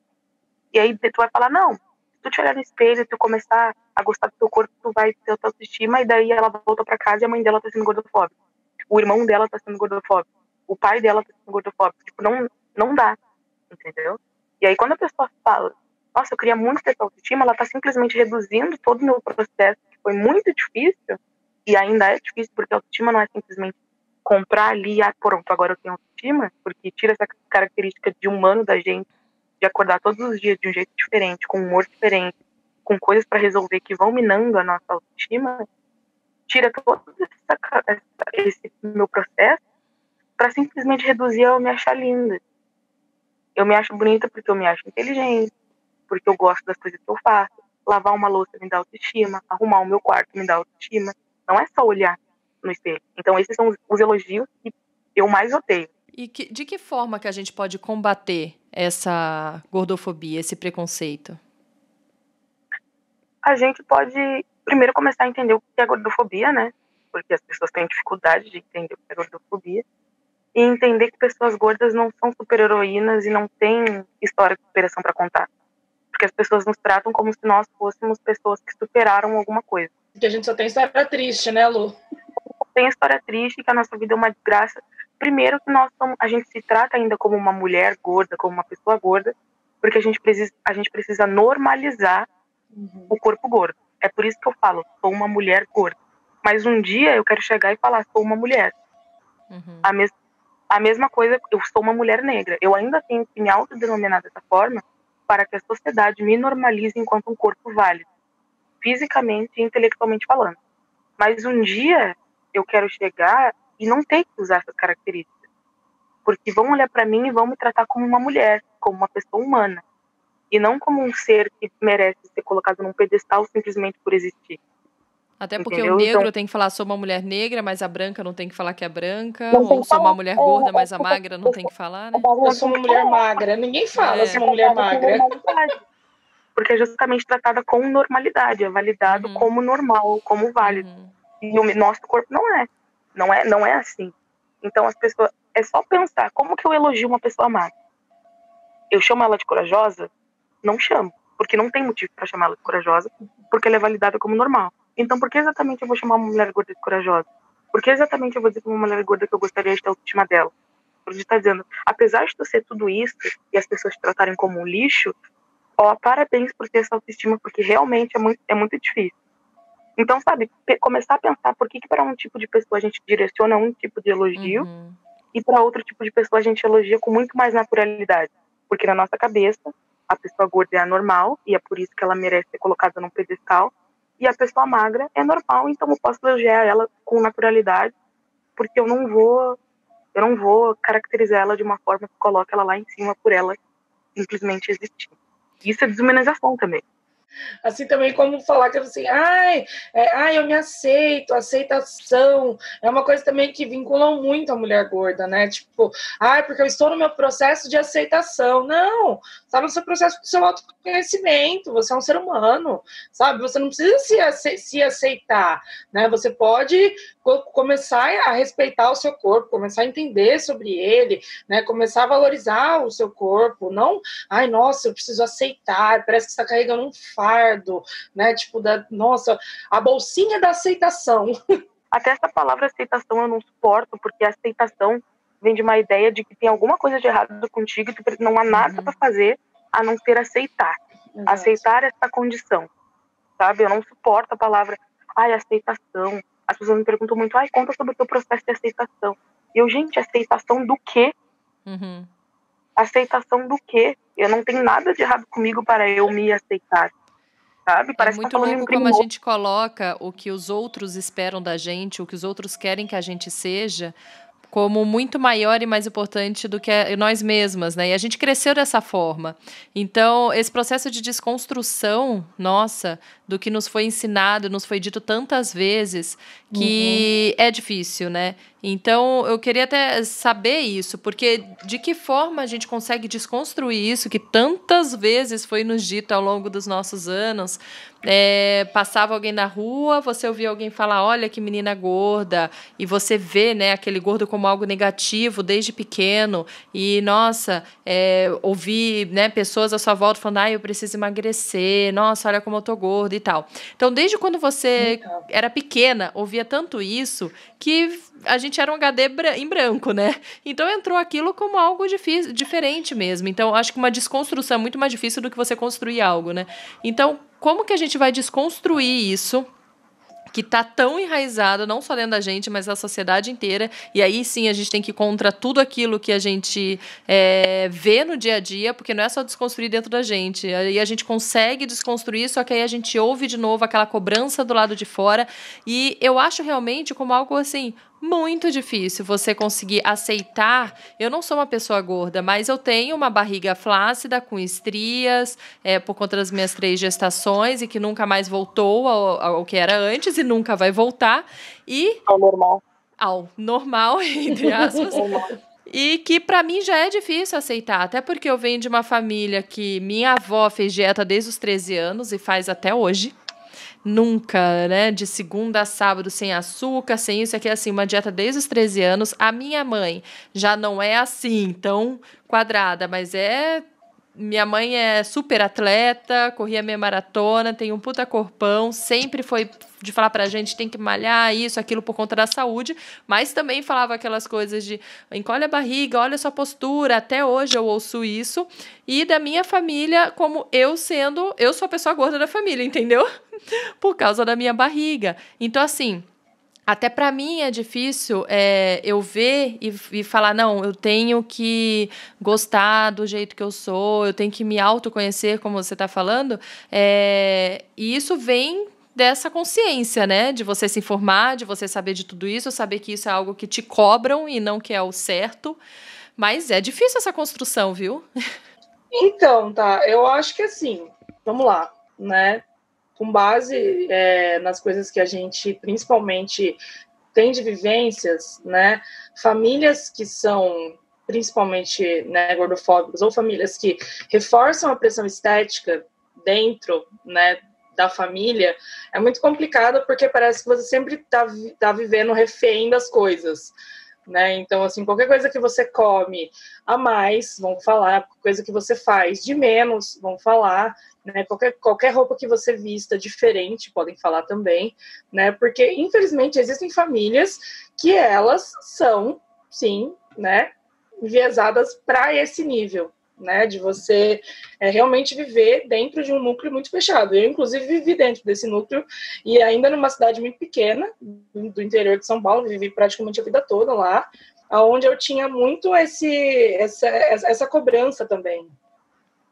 E aí tu vai falar, não, se tu te olhar no espelho e tu começar a gostar do teu corpo, tu vai ter a tua autoestima, e daí ela volta pra casa e a mãe dela tá sendo gordofóbica. O irmão dela tá sendo gordofóbico. O pai dela tá sendo gordofóbico. Tipo, não dá, entendeu? E aí quando a pessoa fala, nossa, eu queria muito ter essa autoestima, ela tá simplesmente reduzindo todo o meu processo, que foi muito difícil, e ainda é difícil, porque a autoestima não é simplesmente comprar ali, pronto, agora eu tenho autoestima, porque tira essa característica de humano da gente, de acordar todos os dias de um jeito diferente, com um humor diferente, com coisas para resolver que vão minando a nossa autoestima, tira todo esse meu processo para simplesmente reduzir a eu me achar linda. Eu me acho bonita porque eu me acho inteligente, porque eu gosto das coisas que eu faço. Lavar uma louça me dá autoestima, arrumar o meu quarto me dá autoestima. Não é só olhar no espelho. Então esses são os elogios que eu mais odeio. E de que forma que a gente pode combater essa gordofobia, esse preconceito? A gente pode primeiro começar a entender o que é gordofobia, né? Porque as pessoas têm dificuldade de entender o que é gordofobia. E entender que pessoas gordas não são super-heroínas e não têm história de superação para contar. Porque as pessoas nos tratam como se nós fôssemos pessoas que superaram alguma coisa. Porque a gente só tem história triste, né, Lu? Tem história triste, que a nossa vida é uma desgraça. Primeiro que a gente se trata ainda como uma mulher gorda, como uma pessoa gorda, porque a gente precisa normalizar o corpo gordo. É por isso que eu falo, sou uma mulher gorda. Mas um dia eu quero chegar e falar, sou uma mulher. A mesma coisa, eu sou uma mulher negra. Eu ainda tenho que me autodenominar dessa forma para que a sociedade me normalize enquanto um corpo válido, fisicamente e intelectualmente falando. Mas um dia eu quero chegar e não ter que usar essas características, porque vão olhar para mim e vão me tratar como uma mulher, como uma pessoa humana, e não como um ser que merece ser colocado num pedestal simplesmente por existir. Até porque o negro tem que falar, sou uma mulher negra, mas a branca não tem que falar que é branca, ou sou uma mulher gorda, mas a magra não tem que falar, né? Eu sou uma mulher magra. Ninguém fala, sou uma mulher magra. porque é justamente tratada com normalidade, é validado como normal, como válido. E o nosso corpo não é assim. Então as pessoas, é só pensar, como que eu elogio uma pessoa magra? Eu chamo ela de corajosa? Não chamo, porque não tem motivo para chamar ela de corajosa, porque ela é validada como normal. Então por que exatamente eu vou chamar uma mulher gorda de corajosa? Por que exatamente eu vou dizer para uma mulher gorda que eu gostaria de ter a autoestima dela? Porque está dizendo, apesar de tu ser tudo isso e as pessoas te tratarem como um lixo, parabéns por ter essa autoestima, porque realmente é muito difícil. Então, sabe, começar a pensar por que para um tipo de pessoa a gente direciona um tipo de elogio e para outro tipo de pessoa a gente elogia com muito mais naturalidade. Porque na nossa cabeça, a pessoa gorda é anormal e é por isso que ela merece ser colocada num pedestal, e a pessoa magra é normal, então eu posso elogiar ela com naturalidade, porque eu não vou caracterizar ela de uma forma que coloque ela lá em cima por ela simplesmente existir. Isso é desumanização também. Assim também como falar que assim, eu me aceito, aceitação, é uma coisa também que vinculam muito a mulher gorda, né? Tipo, porque eu estou no meu processo de aceitação. Não, está no seu processo do seu autoconhecimento, você é um ser humano, sabe? Você não precisa se aceitar, né? Você pode começar a respeitar o seu corpo, começar a entender sobre ele, né? Começar a valorizar o seu corpo, não, nossa, eu preciso aceitar, parece que você está carregando um fardo, né? Tipo, nossa, a bolsinha da aceitação. Até essa palavra aceitação eu não suporto, porque a aceitação vem de uma ideia de que tem alguma coisa de errado contigo e que não há nada para fazer a não ser aceitar. Exato. Aceitar essa condição, sabe? Eu não suporto a palavra, aceitação. As pessoas me perguntam muito, conta sobre o teu processo de aceitação. E eu, gente, aceitação do quê? Aceitação do quê? Eu não tenho nada de errado comigo para eu me aceitar, sabe? Parece muito louco como a gente coloca o que os outros esperam da gente, o que os outros querem que a gente seja, como muito maior e mais importante do que nós mesmas, né? E a gente cresceu dessa forma. Então, esse processo de desconstrução, nossa, do que nos foi ensinado, nos foi dito tantas vezes, que é difícil, né? Então, eu queria até saber isso, porque de que forma a gente consegue desconstruir isso que tantas vezes foi nos dito ao longo dos nossos anos? Passava alguém na rua, você ouvia alguém falar, olha que menina gorda, e você vê, né, aquele gordo como algo negativo desde pequeno, e nossa, ouvir, né, pessoas à sua volta falando, eu preciso emagrecer, nossa, olha como eu tô gorda e tal. Então, desde quando você era pequena, ouvia tanto isso, que a gente era um HD em branco, né? Então entrou aquilo como algo difícil, diferente mesmo. Então, acho que uma desconstrução é muito mais difícil do que você construir algo, né? Então, como que a gente vai desconstruir isso que está tão enraizado, não só dentro da gente, mas da sociedade inteira, e aí sim a gente tem que ir contra tudo aquilo que a gente vê no dia a dia, porque não é só desconstruir dentro da gente, aí a gente consegue desconstruir, só que aí a gente ouve de novo aquela cobrança do lado de fora, e eu acho realmente como algo assim, muito difícil você conseguir aceitar. Eu não sou uma pessoa gorda, mas eu tenho uma barriga flácida, com estrias, por conta das minhas 3 gestações, e que nunca mais voltou ao que era antes, e nunca vai voltar. E ao normal. Ao normal, entre aspas. E que para mim já é difícil aceitar, até porque eu venho de uma família que minha avó fez dieta desde os 13 anos e faz até hoje. Nunca, né? De segunda a sábado, sem açúcar, sem isso aqui, assim, uma dieta desde os 13 anos. A minha mãe já não é assim, tão quadrada, mas minha mãe é super atleta, corria meia maratona, tem um puta corpão, sempre foi de falar pra gente, tem que malhar isso, aquilo por conta da saúde, mas também falava aquelas coisas de encolhe a barriga, olha a sua postura, até hoje eu ouço isso, e da minha família, como eu sou a pessoa gorda da família, entendeu? Por causa da minha barriga. Então, assim, até para mim é difícil eu ver e falar, não, eu tenho que gostar do jeito que eu sou, eu tenho que me autoconhecer, como você está falando, e isso vem dessa consciência, né, de você se informar, de você saber de tudo isso, saber que isso é algo que te cobram e não que é o certo, mas é difícil essa construção, viu? Então, eu acho que assim, vamos lá, né, com base nas coisas que a gente principalmente tem de vivências, né? Famílias que são principalmente, né, gordofóbicas ou famílias que reforçam a pressão estética dentro, né, da família, é muito complicado porque parece que você sempre tá vivendo refém das coisas, né? Então, assim, qualquer coisa que você come a mais, vão falar, coisa que você faz de menos, vão falar, né? Qualquer roupa que você vista diferente, podem falar também, né? Porque, infelizmente, existem famílias que elas são, sim, né, enviesadas para esse nível, né, de você realmente viver dentro de um núcleo muito fechado. Eu, inclusive, vivi dentro desse núcleo e ainda numa cidade muito pequena, do interior de São Paulo, vivi praticamente a vida toda lá, onde eu tinha muito essa cobrança também,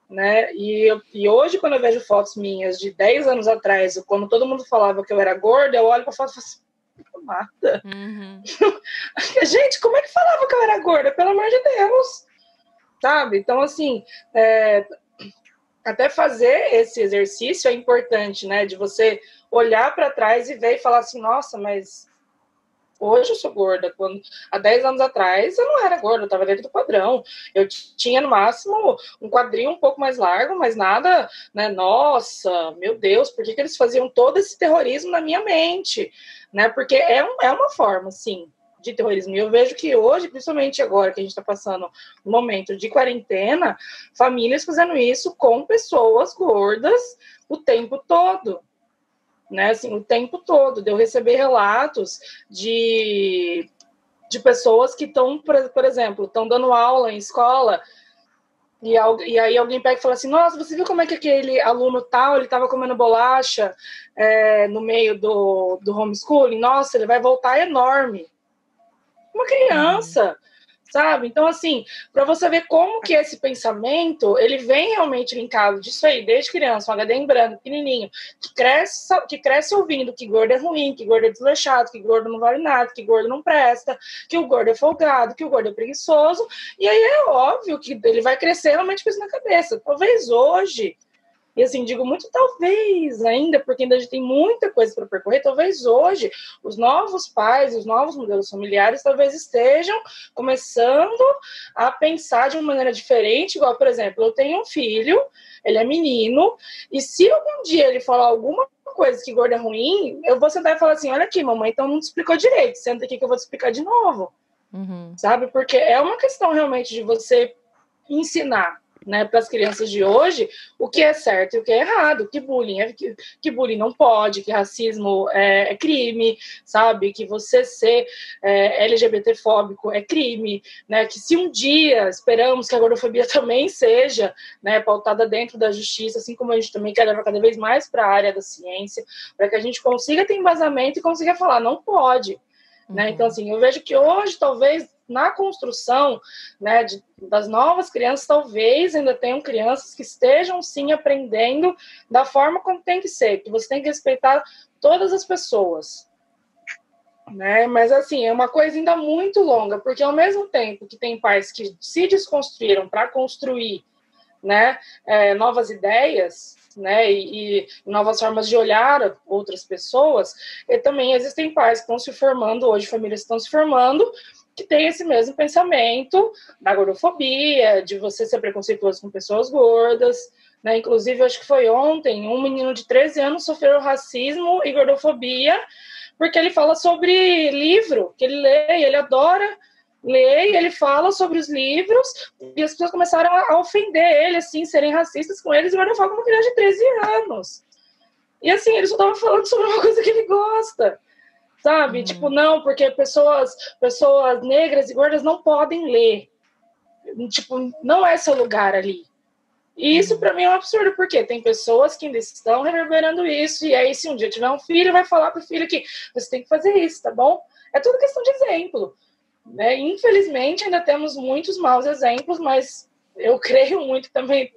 né, e hoje, quando eu vejo fotos minhas de 10 anos atrás, quando todo mundo falava que eu era gorda, eu olho para a foto e falo assim, mata. Gente, como é que falava que eu era gorda? Pelo amor de Deus! Sabe? Então, assim, até fazer esse exercício é importante, né? De você olhar para trás e ver e falar assim, nossa, mas hoje eu sou gorda. Há 10 anos atrás eu não era gorda, eu estava dentro do padrão. Eu tinha, no máximo, um quadril um pouco mais largo, mas nada, né? Nossa, meu Deus, por que eles faziam todo esse terrorismo na minha mente? Né? Porque é uma forma, sim, de terrorismo. E eu vejo que hoje, principalmente agora que a gente está passando um momento de quarentena, famílias fazendo isso com pessoas gordas o tempo todo. Né, assim, o tempo todo, de eu receber relatos de pessoas que estão, por exemplo, estão dando aula em escola e aí alguém pega e fala assim, nossa, você viu como é que aquele aluno tal, ele estava comendo bolacha no meio do homeschooling? Nossa, ele vai voltar enorme. Uma criança, sabe? Então, assim, para você ver como que esse pensamento, ele vem realmente linkado disso aí, desde criança, um HD em branco, pequenininho, que cresce ouvindo que gordo é ruim, que gordo é desleixado, que gordo não vale nada, que gordo não presta, que o gordo é folgado, que o gordo é preguiçoso, e aí é óbvio que ele vai crescer realmente com isso na cabeça. Talvez hoje, e assim, digo muito talvez ainda, porque ainda a gente tem muita coisa para percorrer, talvez hoje os novos pais, os novos modelos familiares talvez estejam começando a pensar de uma maneira diferente, igual, por exemplo, eu tenho um filho, ele é menino, e se algum dia ele falar alguma coisa que gordo é ruim, eu vou sentar e falar assim, olha aqui, mamãe, então não te explicou direito, senta aqui que eu vou te explicar de novo, sabe? Porque é uma questão realmente de você ensinar, né, para as crianças de hoje o que é certo e o que é errado, que bullying bullying não pode, que racismo é crime, sabe, que você ser LGBT-fóbico é crime, né, que se um dia esperamos que a gordofobia também seja, né, pautada dentro da justiça, assim como a gente também quer levar cada vez mais para a área da ciência, para que a gente consiga ter embasamento e consiga falar, não pode. Né? Então, assim, eu vejo que hoje, talvez, na construção, né, das novas crianças, talvez ainda tenham crianças que estejam, sim, aprendendo da forma como tem que ser, que você tem que respeitar todas as pessoas. Né? Mas, assim, é uma coisa ainda muito longa, porque ao mesmo tempo que tem pais que se desconstruíram para construir, né, novas ideias, né, e novas formas de olhar outras pessoas, e também existem pais que estão se formando, hoje famílias estão se formando, que têm esse mesmo pensamento da gordofobia, de você ser preconceituoso com pessoas gordas, né, inclusive acho que foi ontem, um menino de 13 anos sofreu racismo e gordofobia, porque ele fala sobre livro, que ele lê, e ele adora ler, e ele fala sobre os livros, e as pessoas começaram a ofender ele, assim, serem racistas com eles, e ele fala como uma criança de 13 anos. E assim, ele só estava falando sobre uma coisa que ele gosta, sabe? Tipo, não, porque pessoas negras e gordas não podem ler. Tipo, não é seu lugar ali. E isso para mim é um absurdo, porque tem pessoas que ainda estão reverberando isso, e aí se um dia tiver um filho, vai falar pro filho que você tem que fazer isso, tá bom? É tudo questão de exemplo. Né? Infelizmente, ainda temos muitos maus exemplos, mas eu creio muito que também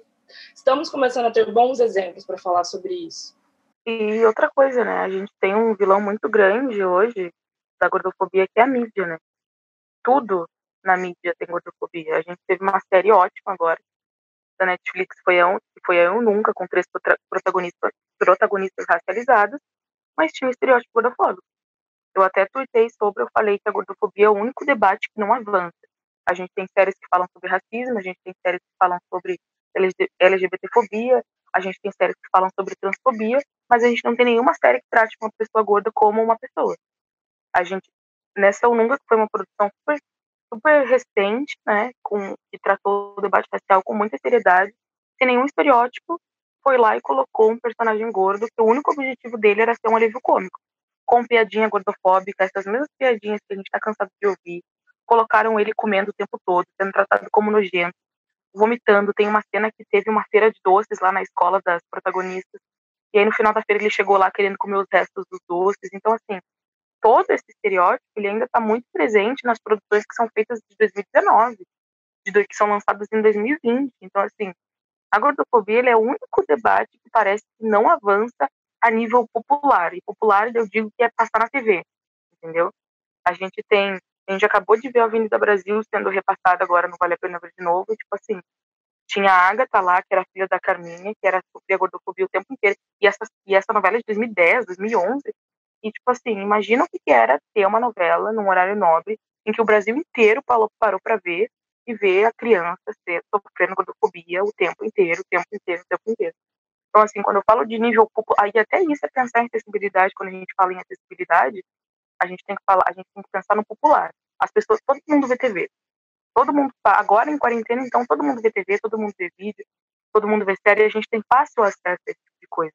estamos começando a ter bons exemplos para falar sobre isso. E outra coisa, né? A gente tem um vilão muito grande hoje da gordofobia, que é a mídia, né? Tudo na mídia tem gordofobia. A gente teve uma série ótima agora da Netflix, foi Eu Nunca, com 3 protagonistas racializados, mas tinha um estereótipo gordofóbico. Eu até tuitei sobre, eu falei que a gordofobia é o único debate que não avança. A gente tem séries que falam sobre racismo, a gente tem séries que falam sobre LGBTfobia, A gente tem séries que falam sobre transfobia, mas a gente não tem nenhuma série que trate uma pessoa gorda como uma pessoa. A gente, nessa Ununga, que foi uma produção super, super recente, né, que tratou o debate racial com muita seriedade, sem nenhum estereótipo, foi lá e colocou um personagem gordo, que o único objetivo dele era ser um alívio cômico, com piadinha gordofóbica, essas mesmas piadinhas que a gente tá cansado de ouvir. Colocaram ele comendo o tempo todo, sendo tratado como nojento, vomitando. Tem uma cena que teve uma feira de doces lá na escola das protagonistas, e aí no final da feira ele chegou lá querendo comer os restos dos doces. Então, assim, todo esse estereótipo, ele ainda está muito presente nas produções que são feitas de 2019, que são lançadas em 2020. Então, assim, a gordofobia, ele é o único debate que parece que não avança a nível popular. E popular, eu digo que é passar na TV, entendeu? A gente acabou de ver a Avenida Brasil sendo repassada agora, não vale a pena ver de novo, tipo assim, tinha a Agatha lá, que era filha da Carminha, que era sofria gordofobia o tempo inteiro, e essa novela é de 2010, 2011, e tipo assim, imagina o que era ter uma novela num horário nobre, em que o Brasil inteiro parou para ver, e ver a criança sofrendo gordofobia o tempo inteiro, o tempo inteiro, o tempo inteiro. Então, assim, quando eu falo de nível popular, aí até isso é pensar em acessibilidade. Quando a gente fala em acessibilidade, a gente tem que pensar no popular. As pessoas, todo mundo vê TV. Todo mundo, agora em quarentena, então todo mundo vê TV, todo mundo vê vídeo, todo mundo vê série, e a gente tem fácil acesso a esse tipo de coisa.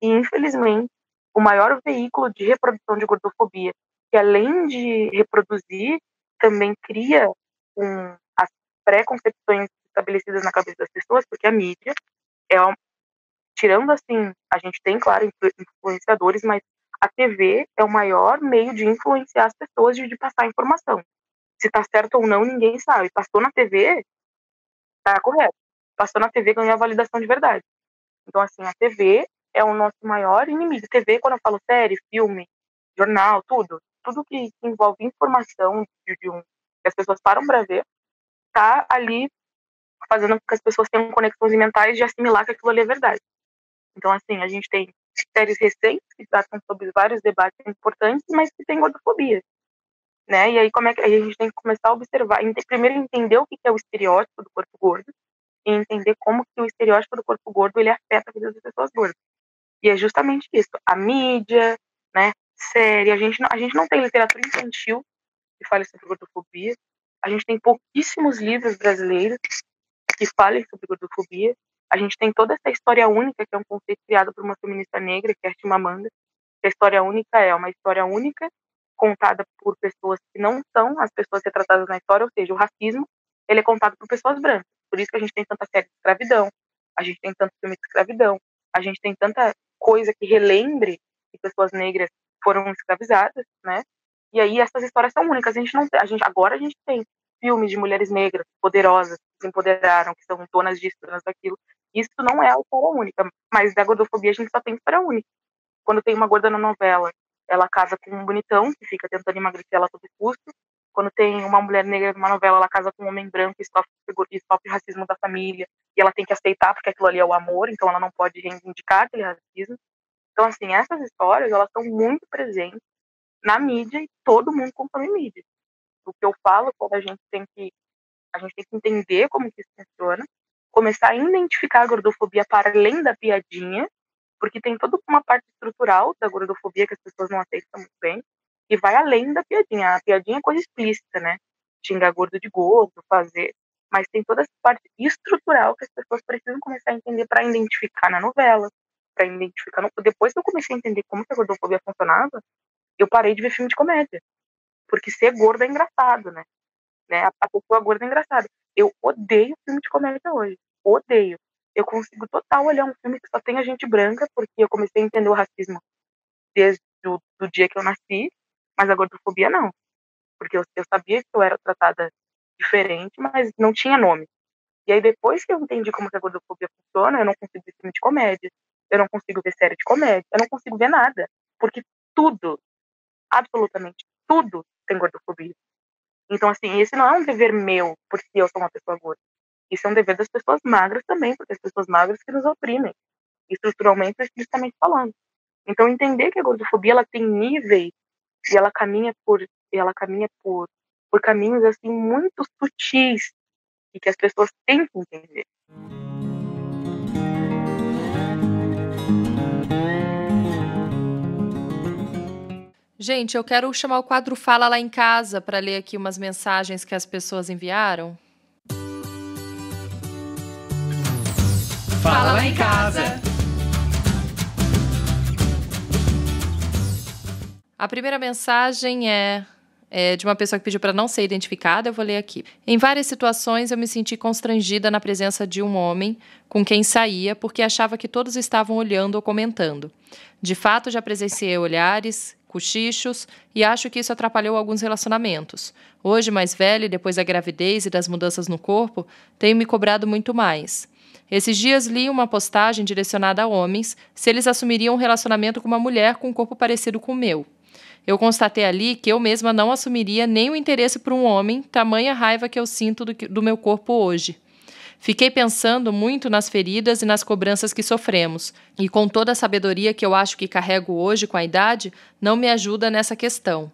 E, infelizmente, o maior veículo de reprodução de gordofobia, que além de reproduzir, também cria as pré-concepções estabelecidas na cabeça das pessoas, porque a mídia tirando assim, a gente tem, claro, influenciadores, mas a TV é o maior meio de influenciar as pessoas de passar informação. Se tá certo ou não, ninguém sabe. Passou na TV, tá correto. Passou na TV, ganhou a validação de verdade. Então, assim, a TV é o nosso maior inimigo. TV, quando eu falo série, filme, jornal, tudo que envolve informação que as pessoas param pra ver, tá ali fazendo com que as pessoas tenham conexões mentais de assimilar que aquilo ali é verdade. Então, assim, a gente tem séries recentes que tratam sobre vários debates importantes, mas que tem gordofobia, né? E aí, aí a gente tem que começar a observar, primeiro entender o que é o estereótipo do corpo gordo, e entender como que o estereótipo do corpo gordo, ele afeta a vida das pessoas gordas. E é justamente isso, a mídia, né, série, a gente não tem literatura infantil que fale sobre gordofobia, a gente tem pouquíssimos livros brasileiros que falem sobre gordofobia. A gente tem toda essa história única, que é um conceito criado por uma feminista negra, que é a Chimamanda. A história única é uma história única, contada por pessoas que não são as pessoas retratadas na história, ou seja, o racismo, ele é contado por pessoas brancas. Por isso que a gente tem tanta série de escravidão, a gente tem tanto filme de escravidão, a gente tem tanta coisa que relembre que pessoas negras foram escravizadas, né? E aí essas histórias são únicas. Agora a gente tem filmes de mulheres negras poderosas que se empoderaram, que são donas disso, donas daquilo. Isso não é a história única, mas da gordofobia a gente só tem história única. Quando tem uma gorda na novela, ela casa com um bonitão que fica tentando emagrecer ela a todo custo. Quando tem uma mulher negra numa novela, ela casa com um homem branco e sofre racismo da família, e ela tem que aceitar porque aquilo ali é o amor, então ela não pode reivindicar aquele racismo. Então, assim, essas histórias, elas estão muito presentes na mídia e todo mundo consome mídia. O que eu falo quando a gente tem que entender como que isso funciona, começar a identificar a gordofobia para além da piadinha, porque tem toda uma parte estrutural da gordofobia que as pessoas não aceitam muito bem, e vai além da piadinha. A piadinha é coisa explícita, né? Xingar gordo de gordo, fazer. Mas tem toda essa parte estrutural que as pessoas precisam começar a entender para identificar na novela, para identificar. Depois que eu comecei a entender como que a gordofobia funcionava, eu parei de ver filme de comédia. Porque ser gordo é engraçado, né? A pessoa gorda é engraçada. Eu odeio filme de comédia hoje. Odeio. Eu consigo total olhar um filme que só tem a gente branca, porque eu comecei a entender o racismo desde do dia que eu nasci, mas a gordofobia não. Porque eu sabia que eu era tratada diferente, mas não tinha nome. E aí depois que eu entendi como que a gordofobia funciona, eu não consigo ver filme de comédia, eu não consigo ver série de comédia, eu não consigo ver nada. Porque tudo, absolutamente tudo, tem gordofobia. Então, assim, esse não é um dever meu, porque eu sou uma pessoa gorda. Isso é um dever das pessoas magras também, porque as pessoas magras que nos oprimem, estruturalmente e explicitamente falando. Então, entender que a gordofobia, ela tem níveis, e ela caminha por caminhos, assim, muito sutis, e que as pessoas têm que entender. Gente, eu quero chamar o quadro Fala Lá em Casa para ler aqui umas mensagens que as pessoas enviaram. Fala Lá em Casa! A primeira mensagem é de uma pessoa que pediu para não ser identificada, eu vou ler aqui. Em várias situações eu me senti constrangida na presença de um homem com quem saía porque achava que todos estavam olhando ou comentando. De fato, já presenciei olhares, cochichos e acho que isso atrapalhou alguns relacionamentos. Hoje, mais velha e depois da gravidez e das mudanças no corpo, tenho me cobrado muito mais. Esses dias li uma postagem direcionada a homens se eles assumiriam um relacionamento com uma mulher com um corpo parecido com o meu. Eu constatei ali que eu mesma não assumiria nem o interesse por um homem, tamanha raiva que eu sinto do meu corpo hoje. Fiquei pensando muito nas feridas e nas cobranças que sofremos, e com toda a sabedoria que eu acho que carrego hoje com a idade, não me ajuda nessa questão.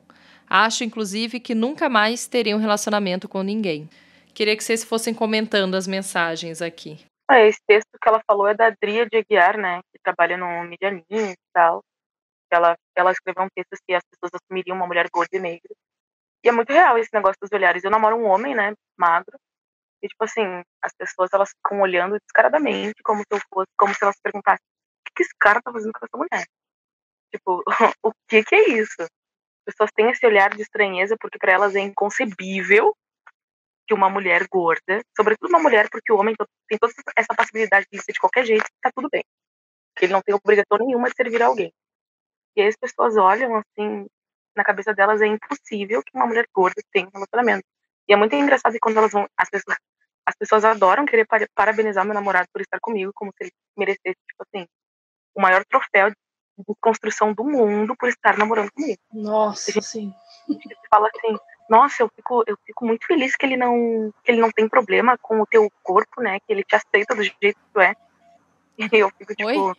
Acho, inclusive, que nunca mais terei um relacionamento com ninguém. Queria que vocês fossem comentando as mensagens aqui. Esse texto que ela falou é da Adria de Aguiar, né, que trabalha no Medianinho e tal. Ela escreveu um texto se as pessoas assumiriam uma mulher gorda e negra. E é muito real esse negócio dos olhares. Eu namoro um homem, né, magro, e tipo assim, as pessoas elas ficam olhando descaradamente, como se elas perguntassem: o que esse cara tá fazendo com essa mulher? Tipo, o que é isso? As pessoas têm esse olhar de estranheza porque para elas é inconcebível que uma mulher gorda, sobretudo uma mulher, porque o homem tem toda essa possibilidade de ser de qualquer jeito, tá tudo bem. Porque ele não tem obrigação nenhuma de servir a alguém. E aí as pessoas olham assim, na cabeça delas é impossível que uma mulher gorda tenha um relacionamento. E é muito engraçado que quando elas vão, as pessoas adoram querer parabenizar meu namorado por estar comigo, como se ele merecesse, tipo assim, o maior troféu de construção do mundo por estar namorando comigo. Nossa, sim. A gente fala assim: nossa, eu fico muito feliz que ele não tem problema com o teu corpo, né? Que ele te aceita do jeito que tu é. E eu fico tipo, Oi?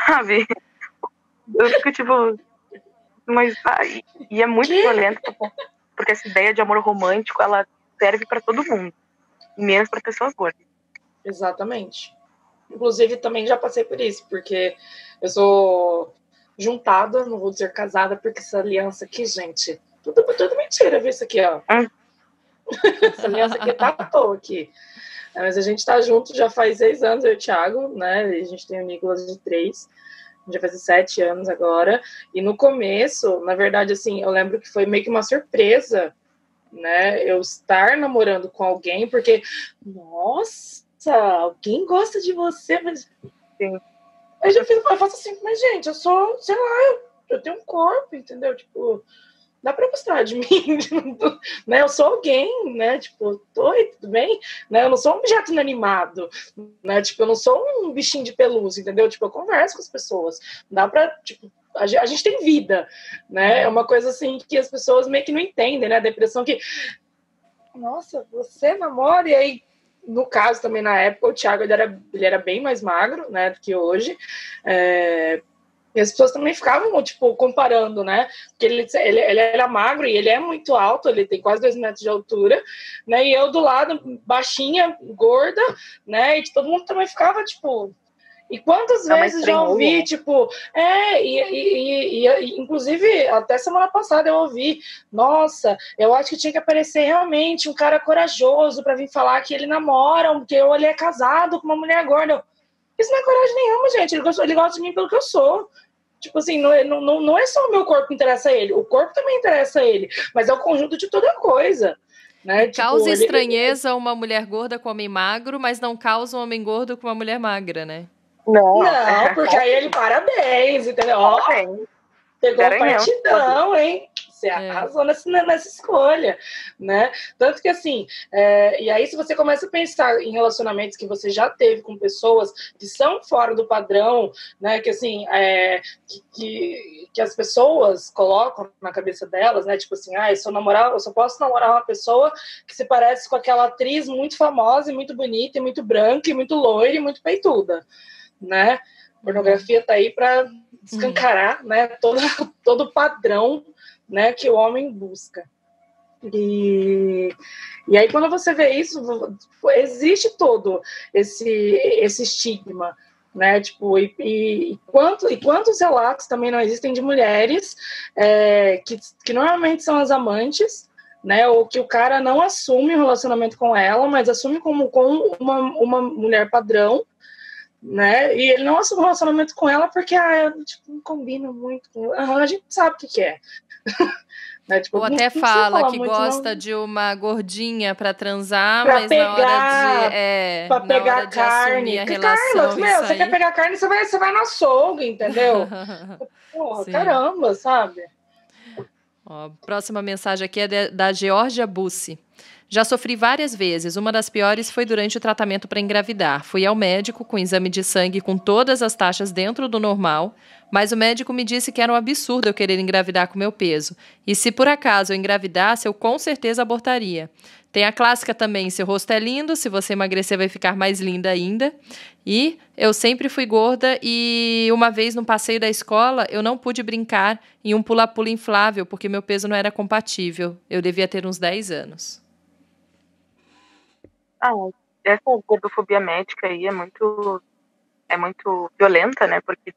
sabe? Eu fico tipo, mas e é muito violento, porque essa ideia de amor romântico, ela serve pra todo mundo, menos pra pessoas gordas. Exatamente. Inclusive, também já passei por isso, porque eu sou juntada, não vou dizer casada, porque essa aliança aqui, gente, tudo mentira, viu isso aqui, ó. Essa aliança aqui tá à toa aqui. Mas a gente tá junto já faz 6 anos, eu e o Thiago, né? E a gente tem o Nicolas de 3. Já faz 7 anos agora. E no começo, na verdade, assim, eu lembro que foi meio que uma surpresa, né? Eu estar namorando com alguém, porque, nossa, alguém gosta de você, mas... Sim. Aí eu faço assim, mas gente, eu sou, sei lá, eu tenho um corpo, entendeu? Tipo, dá pra gostar de mim, né? Eu sou alguém, né? Tipo, oi, tudo bem? Né? Eu não sou um objeto inanimado, né? Tipo, eu não sou um bichinho de pelúcia, entendeu? Tipo, eu converso com as pessoas. Dá pra, tipo, a gente tem vida, né? É uma coisa assim que as pessoas meio que não entendem, né? A depressão que, nossa, você namora e aí, no caso também na época, o Thiago ele era bem mais magro, né, do que hoje. E as pessoas também ficavam, tipo, comparando, né? Porque ele era magro e ele é muito alto, ele tem quase 2 metros de altura, né? E eu do lado, baixinha, gorda, né? E todo mundo também ficava, tipo... E quantas vezes já ouvi, tipo... inclusive, até semana passada eu ouvi, nossa, eu acho que tinha que aparecer realmente um cara corajoso para vir falar que ele namora, que ele é casado com uma mulher gorda. Isso não é coragem nenhuma, gente. Ele gosta de mim pelo que eu sou. Tipo assim, não é só o meu corpo que interessa a ele. O corpo também interessa a ele. Mas é o conjunto de toda coisa. Né? Causa estranheza uma mulher gorda com um homem magro, mas não causa um homem gordo com uma mulher magra, né? Não, porque aí ele parabéns, entendeu? Ó, pegou um partidão, hein? Você arrasou nessa escolha, né? Tanto que, assim, e aí se você começa a pensar em relacionamentos que você já teve com pessoas que são fora do padrão, né? Que, assim, que as pessoas colocam na cabeça delas, né? Tipo assim, eu só posso namorar uma pessoa que se parece com aquela atriz muito famosa e muito bonita e muito branca e muito loira e muito peituda, né? Pornografia tá aí para escancarar, né? Todo o padrão, né, que o homem busca. E aí quando você vê isso, existe todo esse estigma, né? Tipo, quantos relatos também não existem de mulheres que normalmente são as amantes, né? Ou que o cara não assume o relacionamento com ela, mas assume como com uma mulher padrão, né? E ele não assume o relacionamento com ela porque eu, tipo, não combino muito com... a gente sabe o que é. Né? Tipo, Ou até não fala que muito, gosta não. de uma gordinha pra transar, Pra mas pegar, na pegar hora de carne. assumir a Porque, relação, Carlos, isso você quer aí. pegar carne, você vai no açougue, entendeu? Porra, Sim. caramba, sabe? Ó, próxima mensagem aqui é da Georgia Bussi. Já sofri várias vezes. Uma das piores foi durante o tratamento para engravidar. Fui ao médico com exame de sangue com todas as taxas dentro do normal, mas o médico me disse que era um absurdo eu querer engravidar com meu peso. E se por acaso eu engravidasse, eu com certeza abortaria. Tem a clássica também, seu rosto é lindo, se você emagrecer vai ficar mais linda ainda. E eu sempre fui gorda e uma vez no passeio da escola eu não pude brincar em um pula-pula inflável porque meu peso não era compatível. Eu devia ter uns 10 anos. Essa gordofobia médica aí é muito violenta, né? Porque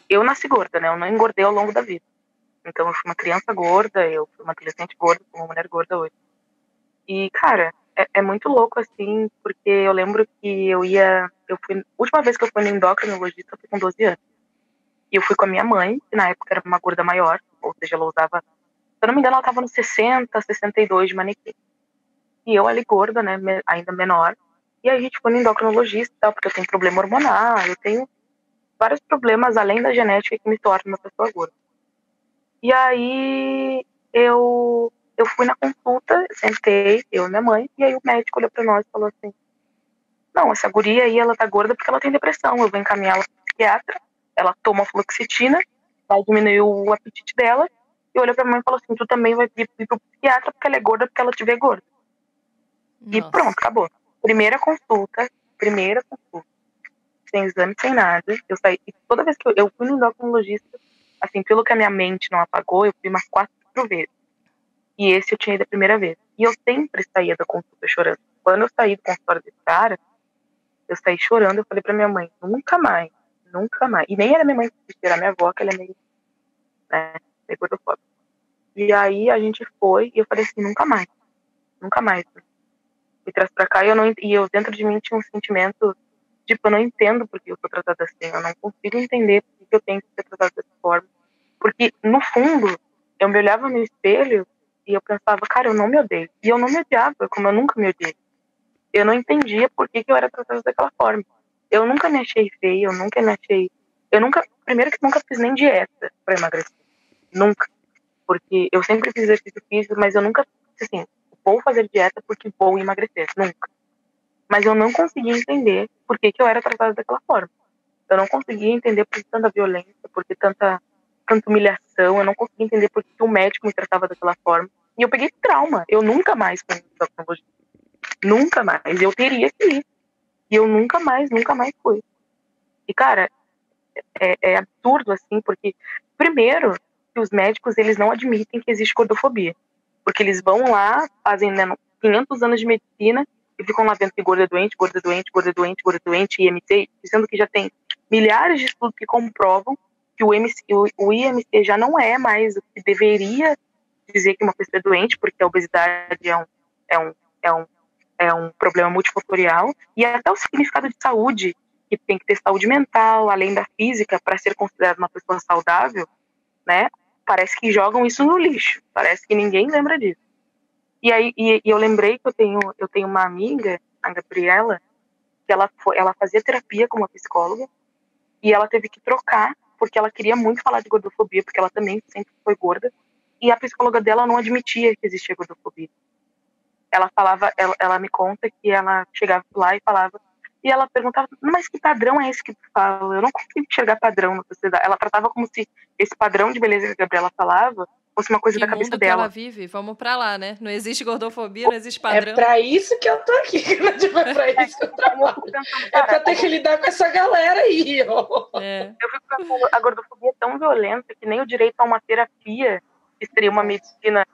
eu nasci gorda, né? Eu não engordei ao longo da vida. Então eu fui uma criança gorda, eu fui uma adolescente gorda, fui uma mulher gorda hoje. E, cara, é muito louco, assim, porque eu lembro que a última vez que eu fui no endocrinologista foi com 12 anos. E eu fui com a minha mãe, que na época era uma gorda maior, ou seja, ela usava, se eu não me engano, ela tava nos 60, 62 de manequim. E eu ali gorda, né, ainda menor. E aí a gente foi no endocrinologista e tal, porque eu tenho problema hormonal, eu tenho vários problemas além da genética que me tornam uma pessoa gorda. E aí eu fui na consulta, sentei, eu e minha mãe, e aí o médico olhou pra nós e falou assim: não, essa guria aí, ela tá gorda porque ela tem depressão, eu vou encaminhar ela pro psiquiatra, ela toma fluoxetina, vai diminuir o apetite dela, e olhou pra mim e falou assim: tu também vai ir pro psiquiatra porque ela é gorda, porque ela te vê gorda. Nossa. E pronto, acabou. Primeira consulta, sem exame, sem nada, eu saí, e toda vez que eu fui no endocrinologista, assim, pelo que a minha mente não apagou, eu fui umas 4 vezes. E esse eu tinha ido a primeira vez. E eu sempre saía da consulta chorando. Quando eu saí do consultório desse cara, eu saí chorando, eu falei pra minha mãe, nunca mais. E nem era minha mãe, era minha avó, que ela é meio gordofóbica. E aí a gente foi, e eu falei assim, nunca mais. Me traz pra cá, e eu dentro de mim tinha um sentimento, tipo, eu não entendo porque eu sou tratada assim, eu não consigo entender porque eu tenho que ser tratada dessa forma. Porque, no fundo, eu me olhava no espelho e eu pensava, cara, eu não me odeio. E eu não me odiava, como eu nunca me odiei. Eu não entendia por que eu era tratada daquela forma. Eu nunca me achei feia, primeiro que nunca fiz nem dieta pra emagrecer. Nunca. Porque eu sempre fiz exercício físico, mas eu nunca, assim, vou fazer dieta porque vou emagrecer. Nunca. Mas eu não conseguia entender por que eu era tratada daquela forma. Eu não conseguia entender por que tanta violência, por que tanta humilhação. Eu não conseguia entender por que o médico me tratava daquela forma. E eu peguei trauma. Eu nunca mais fui no endocrinologista. Nunca mais. Eu teria que ir. E eu nunca mais fui. E, cara, é absurdo, assim, porque, primeiro, que os médicos, eles não admitem que existe gordofobia. Porque eles vão lá, fazem 500 anos de medicina e ficam lá vendo que gorda é doente, IMC, dizendo que já tem milhares de estudos que comprovam que o IMC já não é mais o que deveria dizer que uma pessoa é doente, porque a obesidade é um problema multifatorial, e até o significado de saúde, que tem que ter saúde mental, além da física, para ser considerada uma pessoa saudável, né? Parece que jogam isso no lixo, parece que ninguém lembra disso. E aí eu lembrei que eu tenho uma amiga, a Gabriela, que ela fazia terapia com uma psicóloga, e ela teve que trocar, porque ela queria muito falar de gordofobia, porque ela também sempre foi gorda, e a psicóloga dela não admitia que existia gordofobia. Ela me conta que ela chegava lá e falava, e ela perguntava, mas que padrão é esse que tu fala? Eu não consigo enxergar padrão na sociedade. Ela tratava como se esse padrão de beleza que a Gabriela falava fosse uma coisa da cabeça dela. Que ela vive, vamos pra lá, né? Não existe gordofobia, não existe padrão. É pra isso que eu tô aqui, é pra isso que eu trabalho. É pra ter que lidar com essa galera aí, ó. Eu fico pensando, a gordofobia é tão violenta que nem o direito a uma terapia, que seria uma medicina,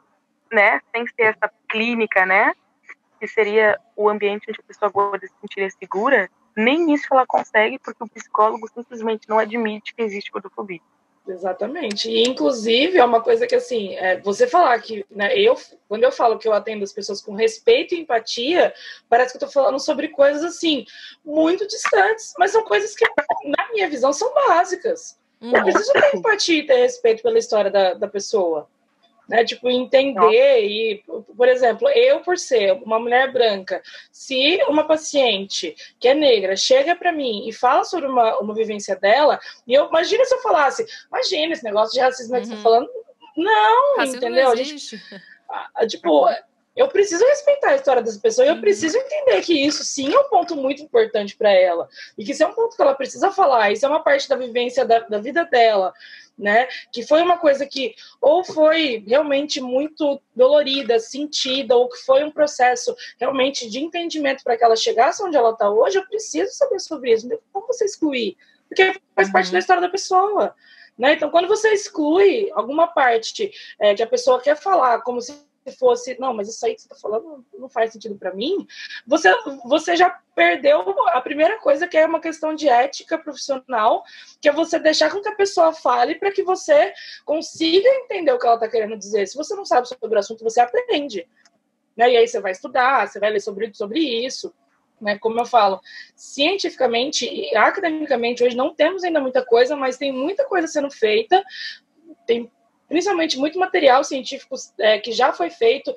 né, sem ser essa clínica, né, que seria o ambiente onde a pessoa gorda se sentiria segura, nem isso ela consegue, porque o psicólogo simplesmente não admite que existe gordofobia. Exatamente. E, inclusive, é uma coisa que, assim, você falar que, né, quando eu falo que eu atendo as pessoas com respeito e empatia, parece que eu tô falando sobre coisas, assim, muito distantes, mas são coisas que, na minha visão, são básicas. Eu preciso ter empatia e ter respeito pela história da pessoa. Né, tipo, entender e, por exemplo, eu por ser uma mulher branca, se uma paciente que é negra chega para mim e fala sobre uma vivência dela, e imagina se eu falasse, imagina esse negócio de racismo que você tá falando, não, racismo entendeu? Não existe. Tipo, eu preciso respeitar a história dessa pessoa e eu preciso entender que isso sim é um ponto muito importante para ela e que isso é um ponto que ela precisa falar, isso é uma parte da vivência da vida dela, né? Que foi uma coisa que ou foi realmente muito dolorida, sentida, ou que foi um processo realmente de entendimento para que ela chegasse onde ela está hoje. Eu preciso saber sobre isso. Como você excluir? Porque faz parte da história da pessoa, né? Então, quando você exclui alguma parte que a pessoa quer falar, como se fosse, não, mas isso aí que você está falando não faz sentido para mim, você já perdeu a primeira coisa, que é uma questão de ética profissional, que é você deixar com que a pessoa fale para que você consiga entender o que ela está querendo dizer. Se você não sabe sobre o assunto, você aprende, né? E aí você vai estudar, você vai ler sobre isso, né? Como eu falo, cientificamente e academicamente, hoje não temos ainda muita coisa, mas tem muita coisa sendo feita, tem principalmente muito material científico que já foi feito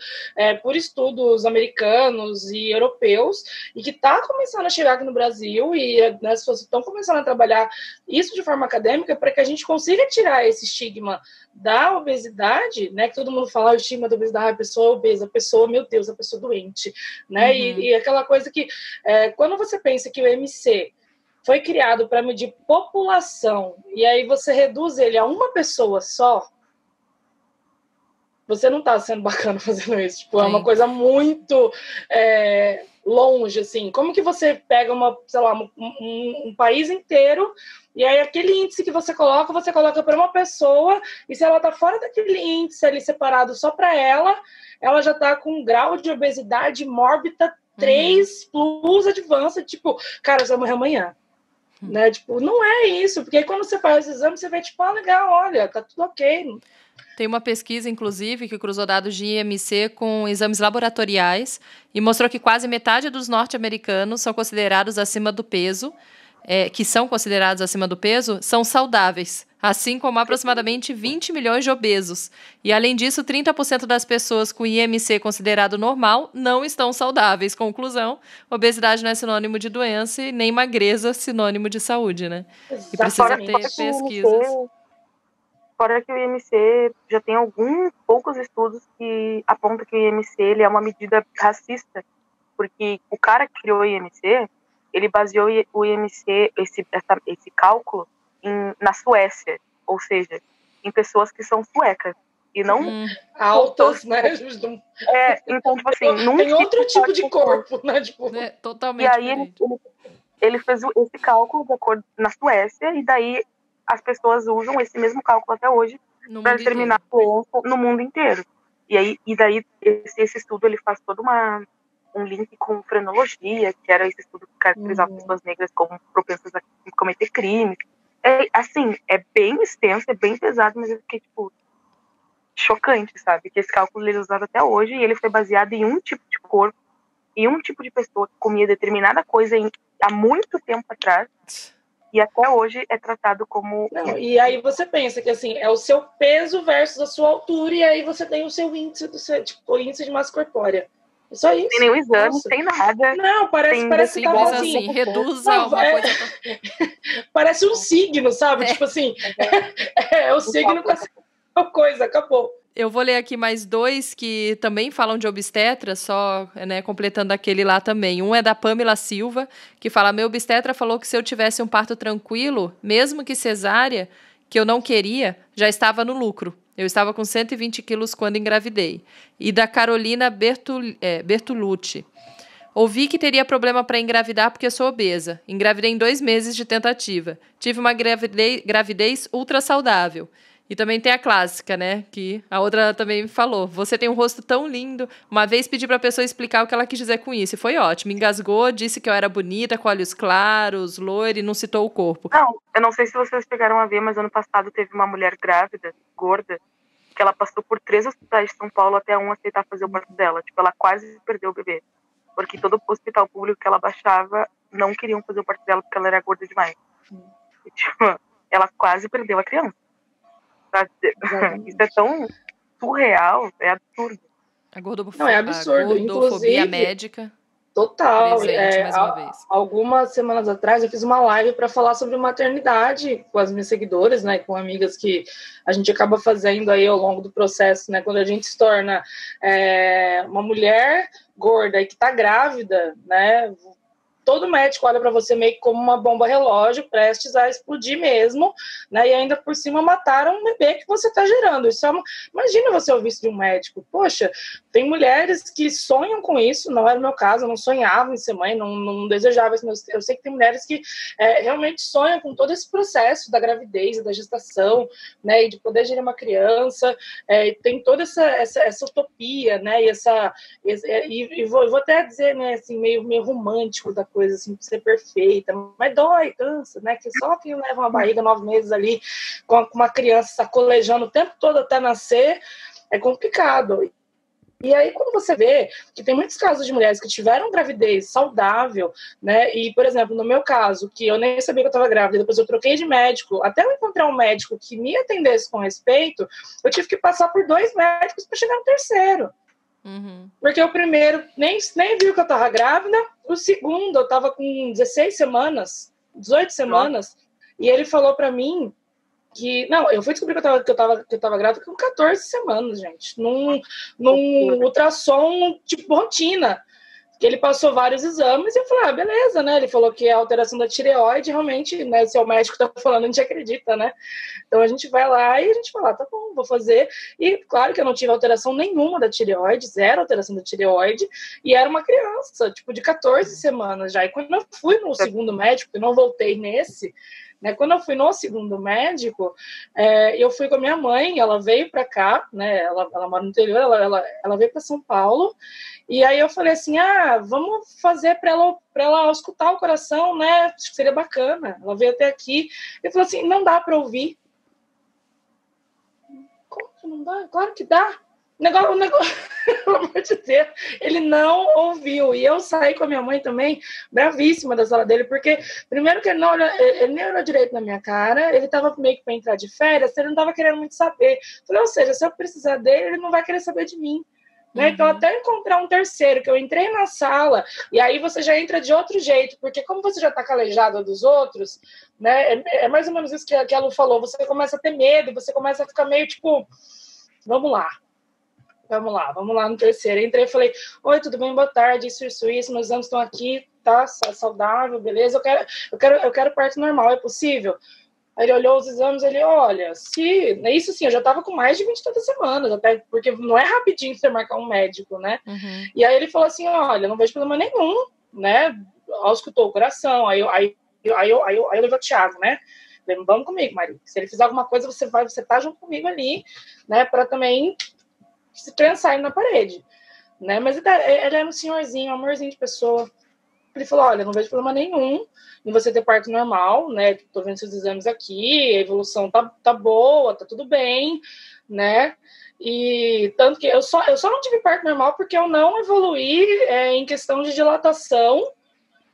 por estudos americanos e europeus e que está começando a chegar aqui no Brasil e as pessoas estão começando a trabalhar isso de forma acadêmica para que a gente consiga tirar esse estigma da obesidade, né, que todo mundo fala o estigma da obesidade, a pessoa obesa, a pessoa, meu Deus, a pessoa doente, né, e aquela coisa que quando você pensa que o MC foi criado para medir população e aí você reduz ele a uma pessoa só, você não está sendo bacana fazendo isso. Tipo, é uma coisa muito longe, assim. Como que você pega um país inteiro e aí aquele índice que você coloca para uma pessoa e se ela está fora daquele índice ali separado só para ela já está com um grau de obesidade mórbida 3 plus advanced, tipo, cara, você vai morrer amanhã. Né? Tipo, não é isso, porque aí quando você faz o exame, você vê, tipo, legal, olha, tá tudo ok. Tem uma pesquisa, inclusive, que cruzou dados de IMC com exames laboratoriais e mostrou que quase metade dos norte-americanos são considerados acima do peso, são saudáveis, assim como aproximadamente 20 milhões de obesos. E, além disso, 30% das pessoas com IMC considerado normal não estão saudáveis. Conclusão, obesidade não é sinônimo de doença e nem magreza sinônimo de saúde, né? E precisa ter pesquisas. Fora que o IMC já tem poucos estudos que apontam que o IMC ele é uma medida racista, porque o cara que criou o IMC, ele baseou o IMC, esse cálculo, na Suécia, ou seja, em pessoas que são suecas, e não altas, né? Então, tipo assim, tem outro tipo de corpo, né? Tipo... totalmente. E aí ele fez esse cálculo de acordo na Suécia, e daí as pessoas usam esse mesmo cálculo até hoje para determinar a doença no mundo inteiro. E daí esse estudo ele faz todo um link com frenologia, que era esse estudo que caracterizava pessoas negras como propensas a cometer crimes. É bem extenso, é bem pesado, mas eu fiquei, tipo, chocante, sabe? Que esse cálculo ele é usado até hoje e ele foi baseado em um tipo de corpo, em um tipo de pessoa que comia determinada coisa há muito tempo atrás. E até hoje é tratado como... Não, e aí você pensa que, assim, é o seu peso versus a sua altura, e aí você tem o seu índice, o índice de massa corpórea. É só isso. Tem nenhum exame, tem nada. Não, parece que tá assim, reduz alguma coisa. Parece um signo, sabe? Tipo assim, o signo com essa coisa, acabou. Eu vou ler aqui mais 2 que também falam de obstetra, só completando aquele lá também. Um é da Pamela Silva, que fala: meu obstetra falou que se eu tivesse um parto tranquilo, mesmo que cesárea, que eu não queria, já estava no lucro. Eu estava com 120 quilos quando engravidei. E da Carolina Bertolucci. Ouvi que teria problema para engravidar porque sou obesa. Engravidei em 2 meses de tentativa. Tive uma gravidez ultra saudável. E também tem a clássica, né? Que a outra também me falou. Você tem um rosto tão lindo. Uma vez pedi pra pessoa explicar o que ela quis dizer com isso. E foi ótimo. Engasgou, disse que eu era bonita, com olhos claros, loira e não citou o corpo. Não, eu não sei se vocês chegaram a ver, mas ano passado teve uma mulher grávida, gorda, que ela passou por 3 hospitais de São Paulo até um aceitar fazer o parto dela. Tipo, ela quase perdeu o bebê. Porque todo hospital público que ela baixava não queriam fazer o parto dela porque ela era gorda demais. E, tipo, ela quase perdeu a criança. Isso é tão surreal, é absurdo. Não, é absurdo. A gordofobia médica. Total. Presente, mais uma vez. Algumas semanas atrás eu fiz uma live para falar sobre maternidade com as minhas seguidoras, né, com amigas que a gente acaba fazendo aí ao longo do processo, né, quando a gente se torna uma mulher gorda e que está grávida, né, todo médico olha para você meio que como uma bomba relógio, prestes a explodir mesmo, né? E ainda por cima mataram um bebê que você está gerando. Isso imagina você ouvir isso de um médico. Poxa, tem mulheres que sonham com isso, não era o meu caso, eu não sonhava em ser mãe, não desejava isso, mas eu sei que tem mulheres que realmente sonham com todo esse processo da gravidez, da gestação, né? E de poder gerar uma criança, tem toda essa utopia, né? E vou até dizer, né, assim, meio romântico da coisa, assim, ser perfeita, mas dói, cansa, né, que só quem leva uma barriga 9 meses ali, com uma criança sacolejando o tempo todo até nascer, é complicado. E aí, quando você vê que tem muitos casos de mulheres que tiveram gravidez saudável, né, e, por exemplo, no meu caso, que eu nem sabia que eu estava grávida, depois eu troquei de médico, até eu encontrar um médico que me atendesse com respeito, eu tive que passar por 2 médicos para chegar no terceiro. Porque o primeiro nem viu que eu tava grávida, o segundo eu tava com 16 semanas, 18 semanas, e ele falou pra mim que... Não, eu fui descobrir que eu tava grávida com 14 semanas, gente, num ultrassom tipo rotina, que ele passou vários exames e eu falei, beleza, né? Ele falou que é alteração da tireoide, realmente, né? Se é o médico que tá falando, a gente acredita, né? Então a gente vai lá e a gente fala, tá bom, vou fazer. E claro que eu não tive alteração nenhuma da tireoide, 0 alteração da tireoide, e era uma criança, tipo, de 14 semanas já. E quando eu fui no segundo médico, eu não voltei nesse, né? Quando eu fui no segundo médico, eu fui com a minha mãe, ela veio para cá, né? Ela mora no interior, ela veio para São Paulo. E aí eu falei assim, vamos fazer para ela escutar o coração, né? Acho que seria bacana. Ela veio até aqui e falou assim, não dá para ouvir. Como que não dá? Claro que dá. O negócio, pelo amor de Deus, ele não ouviu. E eu saí com a minha mãe também, bravíssima da sala dele, porque primeiro que ele nem olhou direito na minha cara, ele tava meio que para entrar de férias, ele não tava querendo muito saber. Falei, ou seja, se eu precisar dele, ele não vai querer saber de mim. Né? Então, até encontrar um terceiro, que eu entrei na sala, e aí você já entra de outro jeito, porque como você já está calejada dos outros, né, é mais ou menos isso que a Lu falou, você começa a ter medo, você começa a ficar meio tipo, vamos lá no terceiro. Eu entrei e falei, oi, tudo bem, boa tarde, isso, meus exames estão aqui, tá saudável, beleza, eu quero parto normal, é possível? Aí ele olhou os exames, olha, isso sim, eu já tava com mais de 20 e tantas semanas, até porque não é rapidinho você marcar um médico, né? E aí ele falou assim, olha, não vejo problema nenhum, né? Escutou o coração, aí eu levei o Thiago, né? Falei, vamos comigo, Maria. Se ele fizer alguma coisa, você tá junto comigo ali, né? Pra também se pensar aí na parede, né? Mas ele era um senhorzinho, um amorzinho de pessoa. Ele falou, olha, não vejo problema nenhum em você ter parto normal, né? Tô vendo seus exames aqui, a evolução tá boa, tá tudo bem, né? E tanto que eu só não tive parto normal porque eu não evoluí em questão de dilatação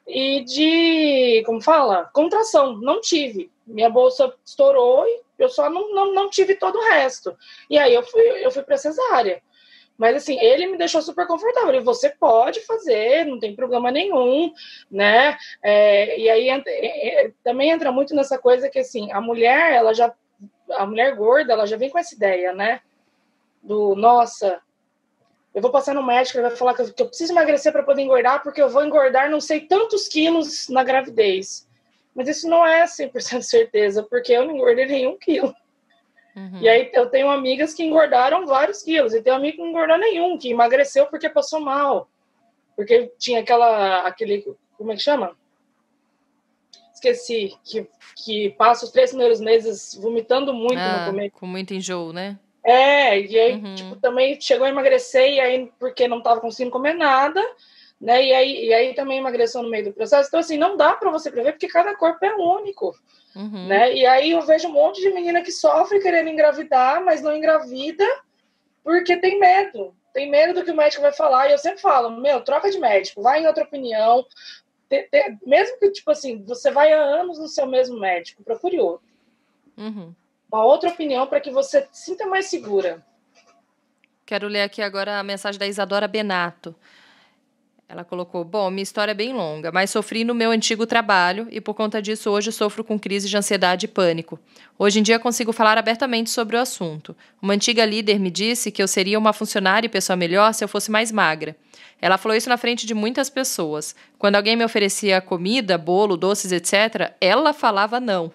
e de, como fala? Contração. Não tive. Minha bolsa estourou e eu só não tive todo o resto. E aí eu fui pra cesárea. Mas, assim, ele me deixou super confortável. Ele, você pode fazer, não tem problema nenhum, né? E aí também entra muito nessa coisa que, assim, a mulher gorda, ela já vem com essa ideia, né? Nossa, eu vou passar no médico, ele vai falar que eu preciso emagrecer para poder engordar, porque eu vou engordar não sei tantos quilos na gravidez. Mas isso não é 100% certeza, porque eu não engordei nenhum quilo. E aí eu tenho amigas que engordaram vários quilos, e tem amigo que não engordou nenhum, que emagreceu porque passou mal, porque tinha aquele, como é que chama? esqueci, que passa os 3 primeiros meses vomitando muito no começo. Com muito enjoo, né? E aí, tipo, também chegou a emagrecer, e aí, porque não tava conseguindo comer nada, né? E aí também emagreceu no meio do processo. Então, assim, não dá para você prever, porque cada corpo é único, né? E aí eu vejo um monte de menina que sofre querendo engravidar, mas não engravida porque tem medo. Tem medo do que o médico vai falar. E eu sempre falo, troca de médico, vai em outra opinião. Mesmo que, tipo assim, você vai há anos no seu mesmo médico, procure outro. Uma outra opinião para que você se sinta mais segura. Quero ler aqui agora a mensagem da Isadora Benato. Ela colocou, bom, minha história é bem longa, mas sofri no meu antigo trabalho e por conta disso hoje sofro com crise de ansiedade e pânico. Hoje em dia consigo falar abertamente sobre o assunto. Uma antiga líder me disse que eu seria uma funcionária e pessoa melhor se eu fosse mais magra. Ela falou isso na frente de muitas pessoas. Quando alguém me oferecia comida, bolo, doces, etc., ela falava não.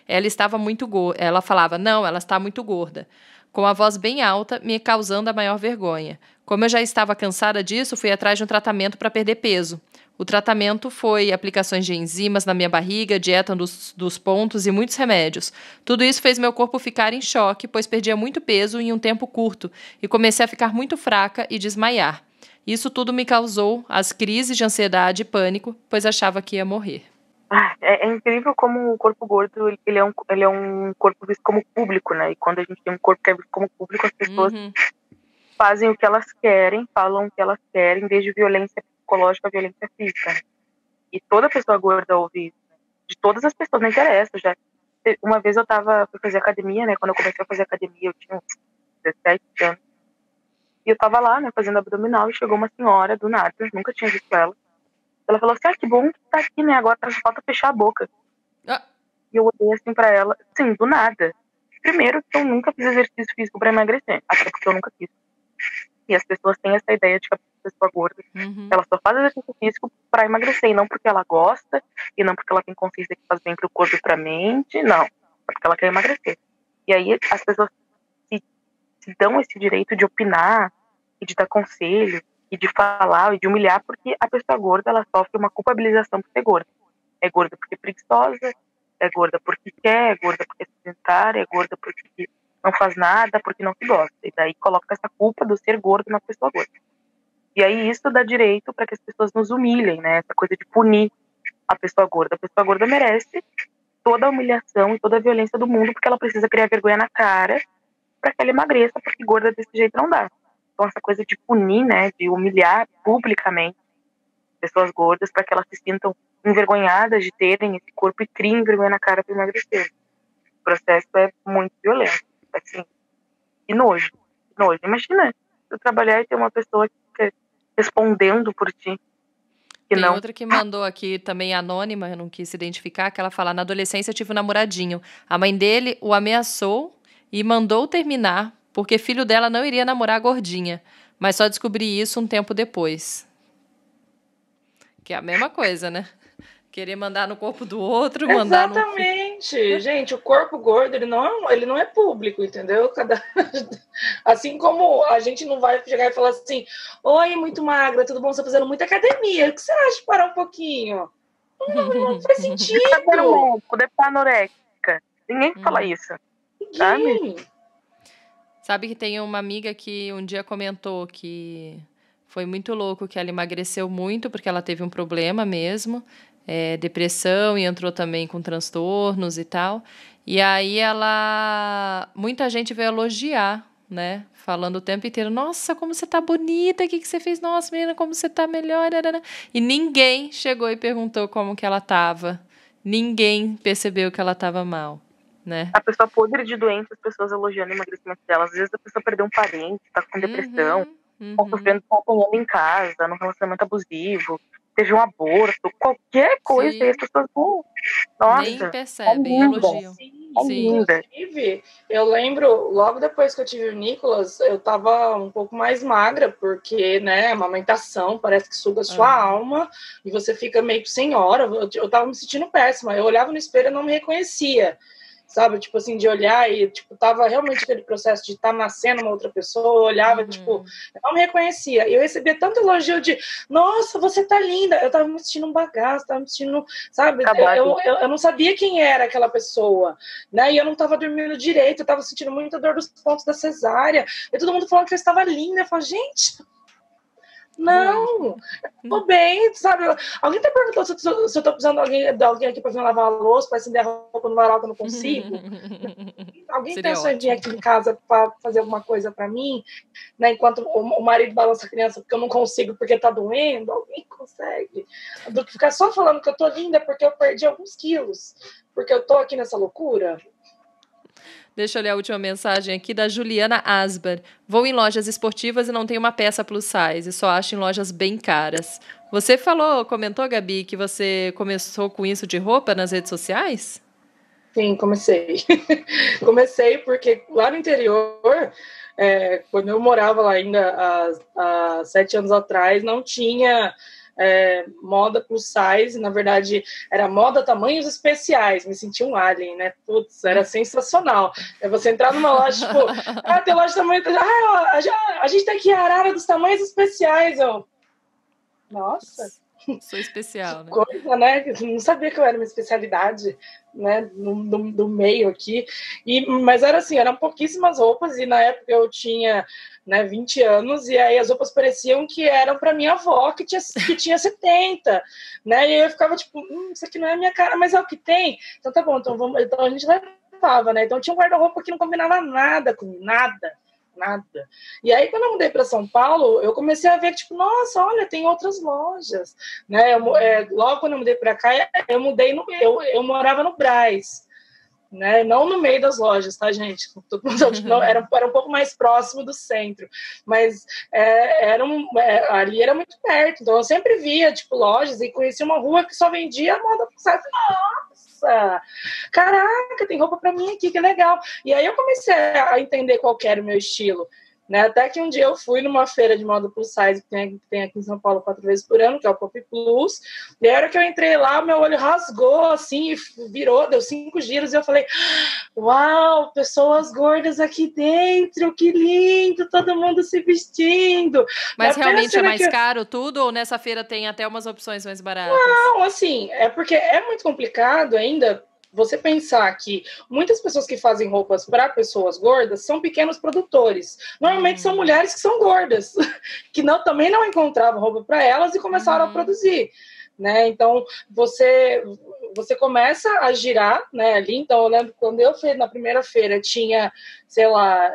Ela falava, não, ela está muito gorda. Com a voz bem alta, me causando a maior vergonha. Como eu já estava cansada disso, fui atrás de um tratamento para perder peso. O tratamento foi aplicações de enzimas na minha barriga, dieta dos pontos e muitos remédios. Tudo isso fez meu corpo ficar em choque, pois perdia muito peso em um tempo curto e comecei a ficar muito fraca e desmaiar. Isso tudo me causou as crises de ansiedade e pânico, pois achava que ia morrer. É incrível como o corpo gordo ele é um corpo visto como público, né? E quando a gente tem um corpo que é visto como público, as pessoas fazem o que elas querem, falam o que elas querem, desde violência psicológica a violência física. Né? E toda pessoa gorda ouve isso. Né? De todas as pessoas, não interessa. Uma vez eu fui fazer academia, né? Quando eu comecei a fazer academia, eu tinha uns 17 anos. E eu tava lá, né, fazendo abdominal, e chegou uma senhora do nada, eu nunca tinha visto ela. Ela falou assim, que bom que tá aqui, né, agora só falta fechar a boca. E eu olhei assim pra ela, assim, do nada. Primeiro que eu nunca fiz exercício físico pra emagrecer, até porque eu nunca quis. E as pessoas têm essa ideia de que a pessoa gorda, ela só faz exercício físico pra emagrecer, e não porque ela gosta, e não porque ela tem consciência que faz bem pro corpo e pra mente, não. É porque ela quer emagrecer. E aí as pessoas se dão esse direito de opinar, e de dar conselho, e de falar, e de humilhar, porque a pessoa gorda, ela sofre uma culpabilização por ser gorda. É gorda porque é preguiçosa, é gorda porque quer, é gorda porque é sedentária, é gorda porque não faz nada, porque não se gosta. E daí coloca essa culpa do ser gordo na pessoa gorda. E aí isso dá direito para que as pessoas nos humilhem, né? Essa coisa de punir a pessoa gorda. A pessoa gorda merece toda a humilhação e toda a violência do mundo, porque ela precisa criar vergonha na cara para que ela emagreça, porque gorda desse jeito não dá. Então essa coisa de punir, né, de humilhar publicamente pessoas gordas para que elas se sintam envergonhadas de terem esse corpo e criem vergonha na cara para emagrecer. O processo é muito violento, assim, e nojo. Imagina eu trabalhar e ter uma pessoa que fica respondendo por ti. Tem outra que mandou aqui também anônima, eu não quis se identificar, que ela fala, na adolescência eu tive um namoradinho. A mãe dele o ameaçou e mandou terminar, porque filho dela não iria namorar a gordinha. Mas só descobri isso um tempo depois. Que é a mesma coisa, né? Querer mandar no corpo do outro, mandar no... Exatamente. Gente, o corpo gordo, ele não é público, entendeu? Assim como a gente não vai chegar e falar assim, oi, muito magra, tudo bom? Você tá fazendo muita academia. O que você acha de parar um pouquinho? Não faz sentido. Poder estar anoréxica. Ninguém fala isso. Ninguém. Sabe que tem uma amiga que um dia comentou que foi muito louco, que ela emagreceu muito porque ela teve um problema mesmo, depressão, e entrou também com transtornos e tal. E aí muita gente veio elogiar, né? Falando o tempo inteiro, nossa, como você tá bonita, o que você fez? Nossa, menina, como você tá melhor. E ninguém chegou e perguntou como que ela tava. Ninguém percebeu que ela tava mal. Né? A pessoa podre de doente, as pessoas elogiando o emagrecimento dela. Às vezes a pessoa perdeu um parente, tá com depressão, tá sofrendo, tá apanhando em casa, num relacionamento abusivo, teve um aborto, qualquer coisa, e as pessoas nossa, nem percebem, elogiam. Sim. Inclusive, eu lembro, logo depois que eu tive o Nicolas, eu tava um pouco mais magra, porque, né, amamentação parece que suga a sua alma, e você fica meio que sem hora. Eu tava me sentindo péssima, eu olhava no espelho e não me reconhecia. sabe? Tipo assim, de olhar e, tipo, tava realmente aquele processo de estar nascendo uma outra pessoa, eu olhava, tipo, eu não me reconhecia. E eu recebia tanto elogio de, nossa, você tá linda. Eu tava me sentindo um bagaço, tava me sentindo, sabe? Eu não sabia quem era aquela pessoa, né? E eu não tava dormindo direito, eu tava sentindo muita dor dos pontos da cesárea. E todo mundo falando que eu estava linda. Eu falei, gente, não, eu tô bem, sabe? Alguém tá perguntando se eu tô precisando de alguém aqui pra vir lavar a louça, pra acender a roupa no varal que eu não consigo? Alguém pensou em vir aqui em casa pra fazer alguma coisa pra mim, né? Enquanto o marido balança a criança porque eu não consigo, porque tá doendo? Alguém consegue? Do que ficar só falando que eu tô linda porque eu perdi alguns quilos, porque eu tô aqui nessa loucura. Deixa eu ler a última mensagem aqui da Juliana Asbar. Vou em lojas esportivas e não tenho uma peça plus size, só acho em lojas bem caras. Você comentou, Gabi, que você começou com isso de roupa nas redes sociais? Sim, comecei. Comecei porque lá no interior, quando eu morava lá ainda há 7 anos atrás, não tinha... moda plus size, na verdade era moda tamanhos especiais, me senti um alien, né? Putz, era sensacional. É você entrar numa loja, tipo, tem loja de tamanho, a gente tem aqui a Arara dos tamanhos especiais, nossa, sou especial, né? Coisa, né? Não sabia que eu era uma especialidade, né? Do meio aqui, mas era assim, eram pouquíssimas roupas e na época eu tinha, né, 20 anos, e aí as roupas pareciam que eram para minha avó, que tinha 70, né, e eu ficava tipo, isso aqui não é a minha cara, mas é o que tem, então tá bom, então a gente levava, né, então tinha um guarda-roupa que não combinava nada com nada, e aí quando eu mudei para São Paulo, eu comecei a ver que, tipo, nossa, olha, tem outras lojas, né, logo quando eu mudei para cá, eu morava no Brás, né? Não no meio das lojas, tá, gente? Era um pouco mais próximo do centro, mas ali era muito perto, então eu sempre via, tipo, lojas e conhecia uma rua que só vendia moda plus size. Nossa, caraca, tem roupa para mim aqui, que legal. E aí eu comecei a entender qual que era o meu estilo, né? Até que um dia eu fui numa feira de moda plus size que tem aqui em São Paulo 4 vezes por ano, que é o Pop Plus, e a hora que eu entrei lá, meu olho rasgou assim, e virou, deu 5 giros, e eu falei, uau, pessoas gordas aqui dentro, que lindo, todo mundo se vestindo. Mas realmente é mais caro tudo, ou nessa feira tem até umas opções mais baratas? Não, assim, é porque é muito complicado ainda você pensar que muitas pessoas que fazem roupas para pessoas gordas são pequenos produtores. Normalmente são mulheres que são gordas, que também não encontravam roupa para elas e começaram a produzir, né? Então, você começa a girar, né, ali. Então, eu lembro quando eu fui na primeira feira, tinha, sei lá,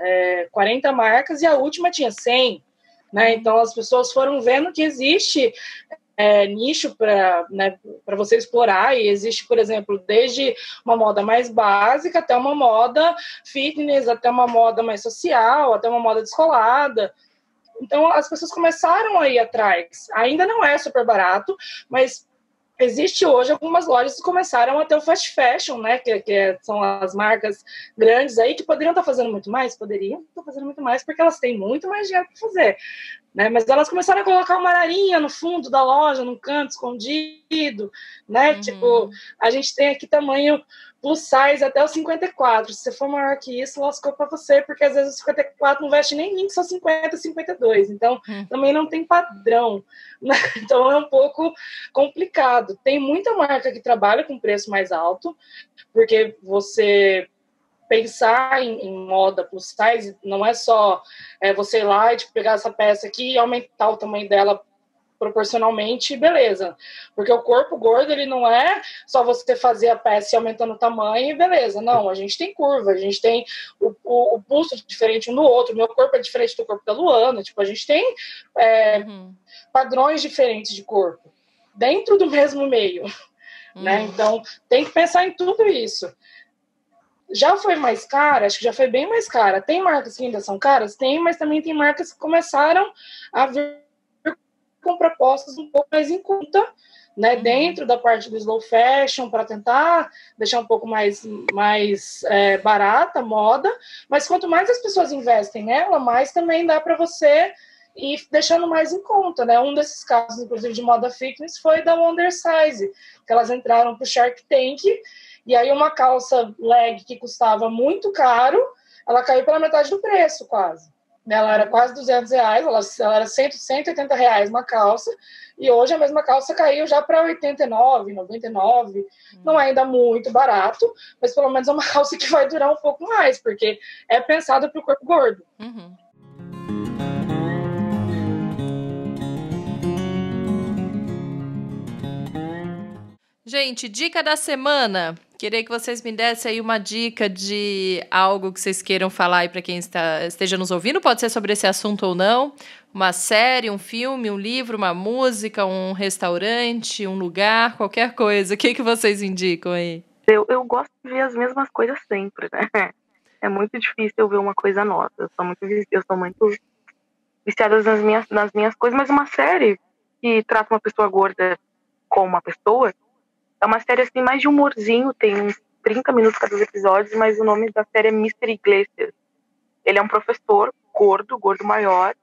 40 marcas e a última tinha 100, né? Então, as pessoas foram vendo que existe... nicho para, né, para você explorar, e existe, por exemplo, desde uma moda mais básica até uma moda fitness, até uma moda mais social, até uma moda descolada. Então as pessoas começaram a ir atrás. Ainda não é super barato, mas existe hoje algumas lojas que começaram a ter o fast fashion, né, que são as marcas grandes aí, que poderiam estar fazendo muito mais, porque elas têm muito mais dinheiro para fazer, né, mas elas começaram a colocar uma ararinha no fundo da loja, num canto escondido, né, tipo, a gente tem aqui tamanho plus size até o 54, se você for maior que isso, lascou para você, porque às vezes o 54 não veste nem mim, só 50, 52, então também não tem padrão, né? Então é um pouco complicado. Tem muita marca que trabalha com preço mais alto, porque você pensar em moda plus size não é só você ir lá e tipo, pegar essa peça aqui e aumentar o tamanho dela proporcionalmente, beleza. Porque o corpo gordo, ele não é só você fazer a peça e aumentando o tamanho e beleza. Não, a gente tem curva, a gente tem o pulso diferente um do outro, o meu corpo é diferente do corpo da Luana, tipo, a gente tem padrões diferentes de corpo dentro do mesmo meio, né? Então, tem que pensar em tudo isso. Já foi mais cara? Acho que já foi bem mais cara. Tem marcas que ainda são caras? Tem, mas também tem marcas que começaram a vir com propostas um pouco mais em conta, né, dentro da parte do slow fashion, para tentar deixar um pouco mais barata a moda, mas quanto mais as pessoas investem nela, mais também dá para você ir deixando mais em conta, né? Um desses casos, inclusive, de moda fitness foi da Wonder Size, que elas entraram para o Shark Tank, E aí uma calça leg que custava muito caro, ela caiu pela metade do preço, quase. Ela era quase R$200, ela era R$180 uma calça, e hoje a mesma calça caiu já para R$89, R$99. Não é ainda muito barato, mas pelo menos é uma calça que vai durar um pouco mais, porque é pensada para o corpo gordo. Uhum. Gente, dica da semana. Queria que vocês me dessem aí uma dica de algo que vocês queiram falar aí para quem esteja nos ouvindo. Pode ser sobre esse assunto ou não. Uma série, um filme, um livro, uma música, um restaurante, um lugar, qualquer coisa. O que vocês indicam aí? Eu gosto de ver as mesmas coisas sempre, né? É muito difícil eu ver uma coisa nova. Eu sou muito viciada nas minhas coisas, mas uma série que trata uma pessoa gorda como uma pessoa, é uma série assim, mais de humorzinho, tem uns 30 minutos cada episódio, mas o nome da série é Mr. Iglesias. Ele é um professor gordo maior,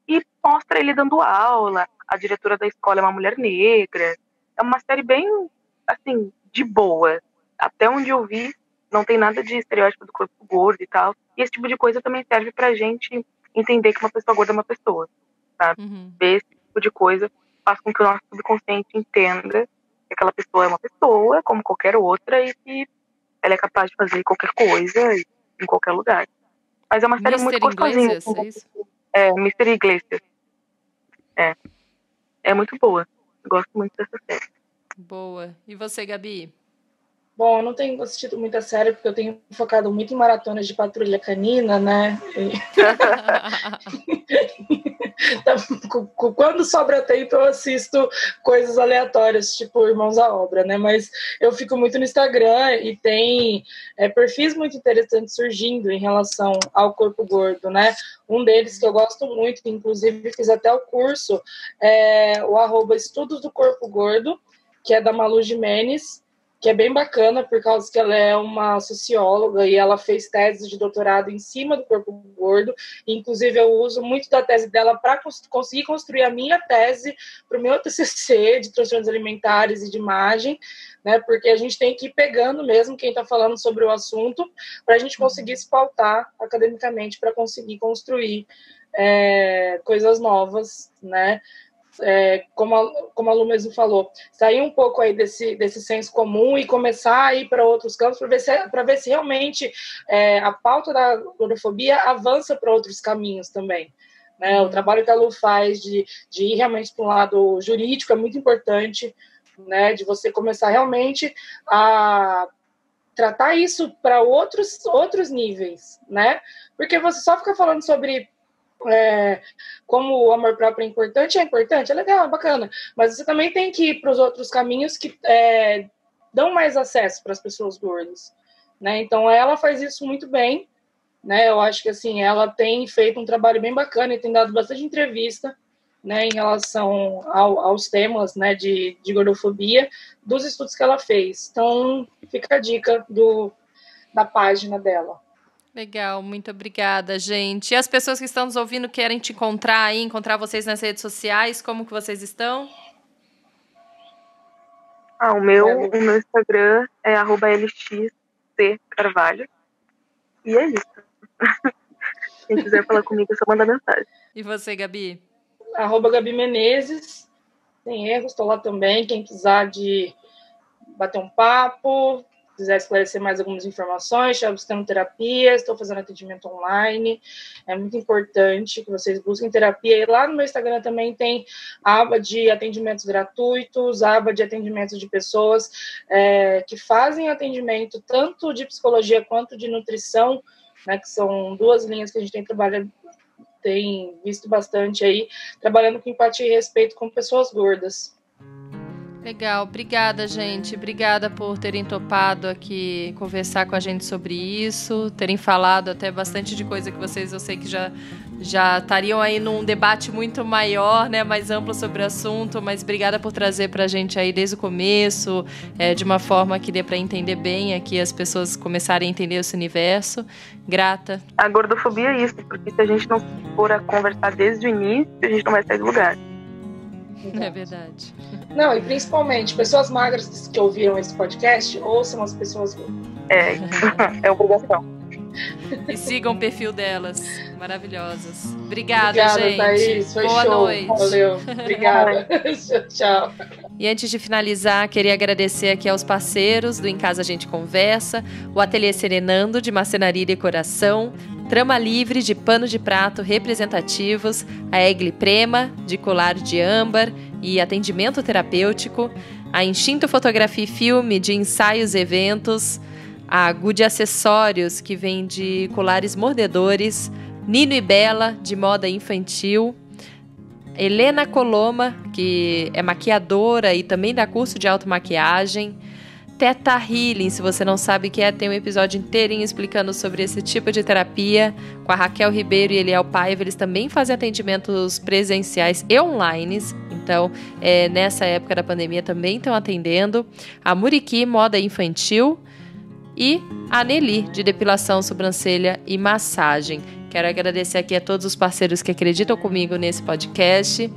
e mostra ele dando aula, a diretora da escola é uma mulher negra. É uma série bem, assim, de boa. Até onde eu vi, não tem nada de estereótipo do corpo gordo e tal. E esse tipo de coisa também serve pra gente entender que uma pessoa gorda é uma pessoa, sabe? Uhum. Esse tipo de coisa faz com que o nosso subconsciente entenda que aquela pessoa é uma pessoa, como qualquer outra, e que ela é capaz de fazer qualquer coisa em qualquer lugar. Mas é uma série muito gostosinha. É isso? É, Mr. Iglesias. É muito boa. Gosto muito dessa série. Boa. E você, Gabi? Bom, eu não tenho assistido muita série, porque eu tenho focado muito em maratonas de Patrulha Canina, né? Quando sobra tempo, eu assisto coisas aleatórias, tipo Irmãos à Obra, né? Mas eu fico muito no Instagram e tem perfis muito interessantes surgindo em relação ao corpo gordo, né? Um deles que eu gosto muito, que inclusive fiz até o curso, é o @Estudos do Corpo Gordo, que é da Malu Jimenez, que é bem bacana, por causa que ela é uma socióloga e ela fez tese de doutorado em cima do corpo gordo. E, inclusive, eu uso muito da tese dela para conseguir construir a minha tese para o meu TCC de transtornos alimentares e de imagem, né? Porque a gente tem que ir pegando mesmo quem está falando sobre o assunto para a gente conseguir se pautar academicamente para conseguir construir coisas novas, né? Como a Lu mesmo falou, sair um pouco aí desse senso comum e começar a ir para outros campos para ver se realmente a pauta da gordofobia avança para outros caminhos também. Né? O trabalho que a Lu faz de ir realmente para um lado jurídico é muito importante, né? De você começar realmente a tratar isso para outros níveis, né? Porque você só fica falando sobre como o amor próprio é importante, é legal, é bacana, mas você também tem que ir para os outros caminhos que dão mais acesso para as pessoas gordas, né? Então ela faz isso muito bem, né? Eu acho que assim, ela tem feito um trabalho bem bacana e tem dado bastante entrevista, né, em relação aos temas, né, de gordofobia, dos estudos que ela fez. Então fica a dica da página dela. Legal, muito obrigada, gente. E as pessoas que estão nos ouvindo querem te encontrar aí, encontrar vocês nas redes sociais, como que vocês estão? O meu Instagram é @lxccarvalho. E é isso. Quem quiser falar comigo, é só mandar mensagem. E você, Gabi? @Gabi Menezes. Tem erros, estou lá também. Quem quiser de bater um papo, quiser esclarecer mais algumas informações, estou buscando terapia, estou fazendo atendimento online. É muito importante que vocês busquem terapia. E lá no meu Instagram também tem a aba de atendimentos gratuitos, a aba de atendimentos de pessoas que fazem atendimento tanto de psicologia quanto de nutrição, né, que são duas linhas que a gente tem visto bastante aí, trabalhando com empatia e respeito com pessoas gordas. Legal, obrigada, gente. Obrigada por terem topado aqui conversar com a gente sobre isso, terem falado até bastante de coisa que vocês, eu sei que já estariam aí num debate muito maior, né, mais amplo sobre o assunto, mas obrigada por trazer pra gente aí desde o começo, de uma forma que dê para entender bem aqui, as pessoas começarem a entender esse universo. Grata. A gordofobia é isso, porque se a gente não for a conversar desde o início, a gente não vai sair do lugar. Exato. É verdade. Não, e principalmente, pessoas magras que ouviram esse podcast, ouçam as pessoas gordas. É obrigação. E sigam o perfil delas, maravilhosas. Obrigada, Obrigada, gente. Thaís, foi Boa show. noite. Valeu, obrigada. Tchau. E antes de finalizar, queria agradecer aqui aos parceiros do Em Casa a Gente Conversa, o Ateliê Serenando, de marcenaria e decoração, Trama Livre, de pano de prato representativos, a Egli Prema, de colar de âmbar e atendimento terapêutico, a Instinto Fotografia e Filme, de ensaios e eventos, a Good Acessórios, que vende colares mordedores, Nino e Bela, de moda infantil, Helena Coloma, que é maquiadora e também dá curso de automaquiagem, Teta Healing, se você não sabe o que é, tem um episódio inteirinho explicando sobre esse tipo de terapia, com a Raquel Ribeiro e Eliel Paiva. Eles também fazem atendimentos presenciais e online, então nessa época da pandemia também estão atendendo. A Muriqui, moda infantil, e a Nelly, de depilação, sobrancelha e massagem. Quero agradecer aqui a todos os parceiros que acreditam comigo nesse podcast.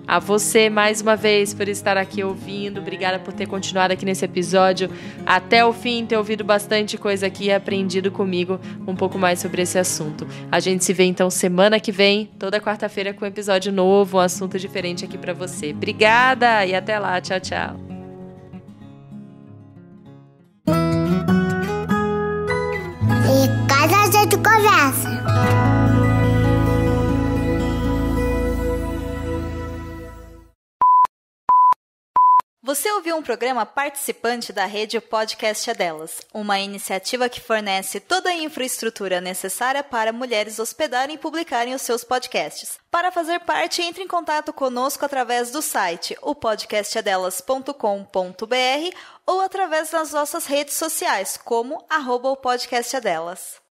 A você, mais uma vez, por estar aqui ouvindo. Obrigada por ter continuado aqui nesse episódio até o fim, ter ouvido bastante coisa aqui e aprendido comigo um pouco mais sobre esse assunto. A gente se vê, então, semana que vem, toda quarta-feira, com um episódio novo, um assunto diferente aqui pra você. Obrigada e até lá. Tchau, tchau. Em casa a gente conversa. Você ouviu um programa participante da rede Podcast é Delas, uma iniciativa que fornece toda a infraestrutura necessária para mulheres hospedarem e publicarem os seus podcasts. Para fazer parte, entre em contato conosco através do site opodcastadelas.com.br ou através das nossas redes sociais, como @opodcastadelas.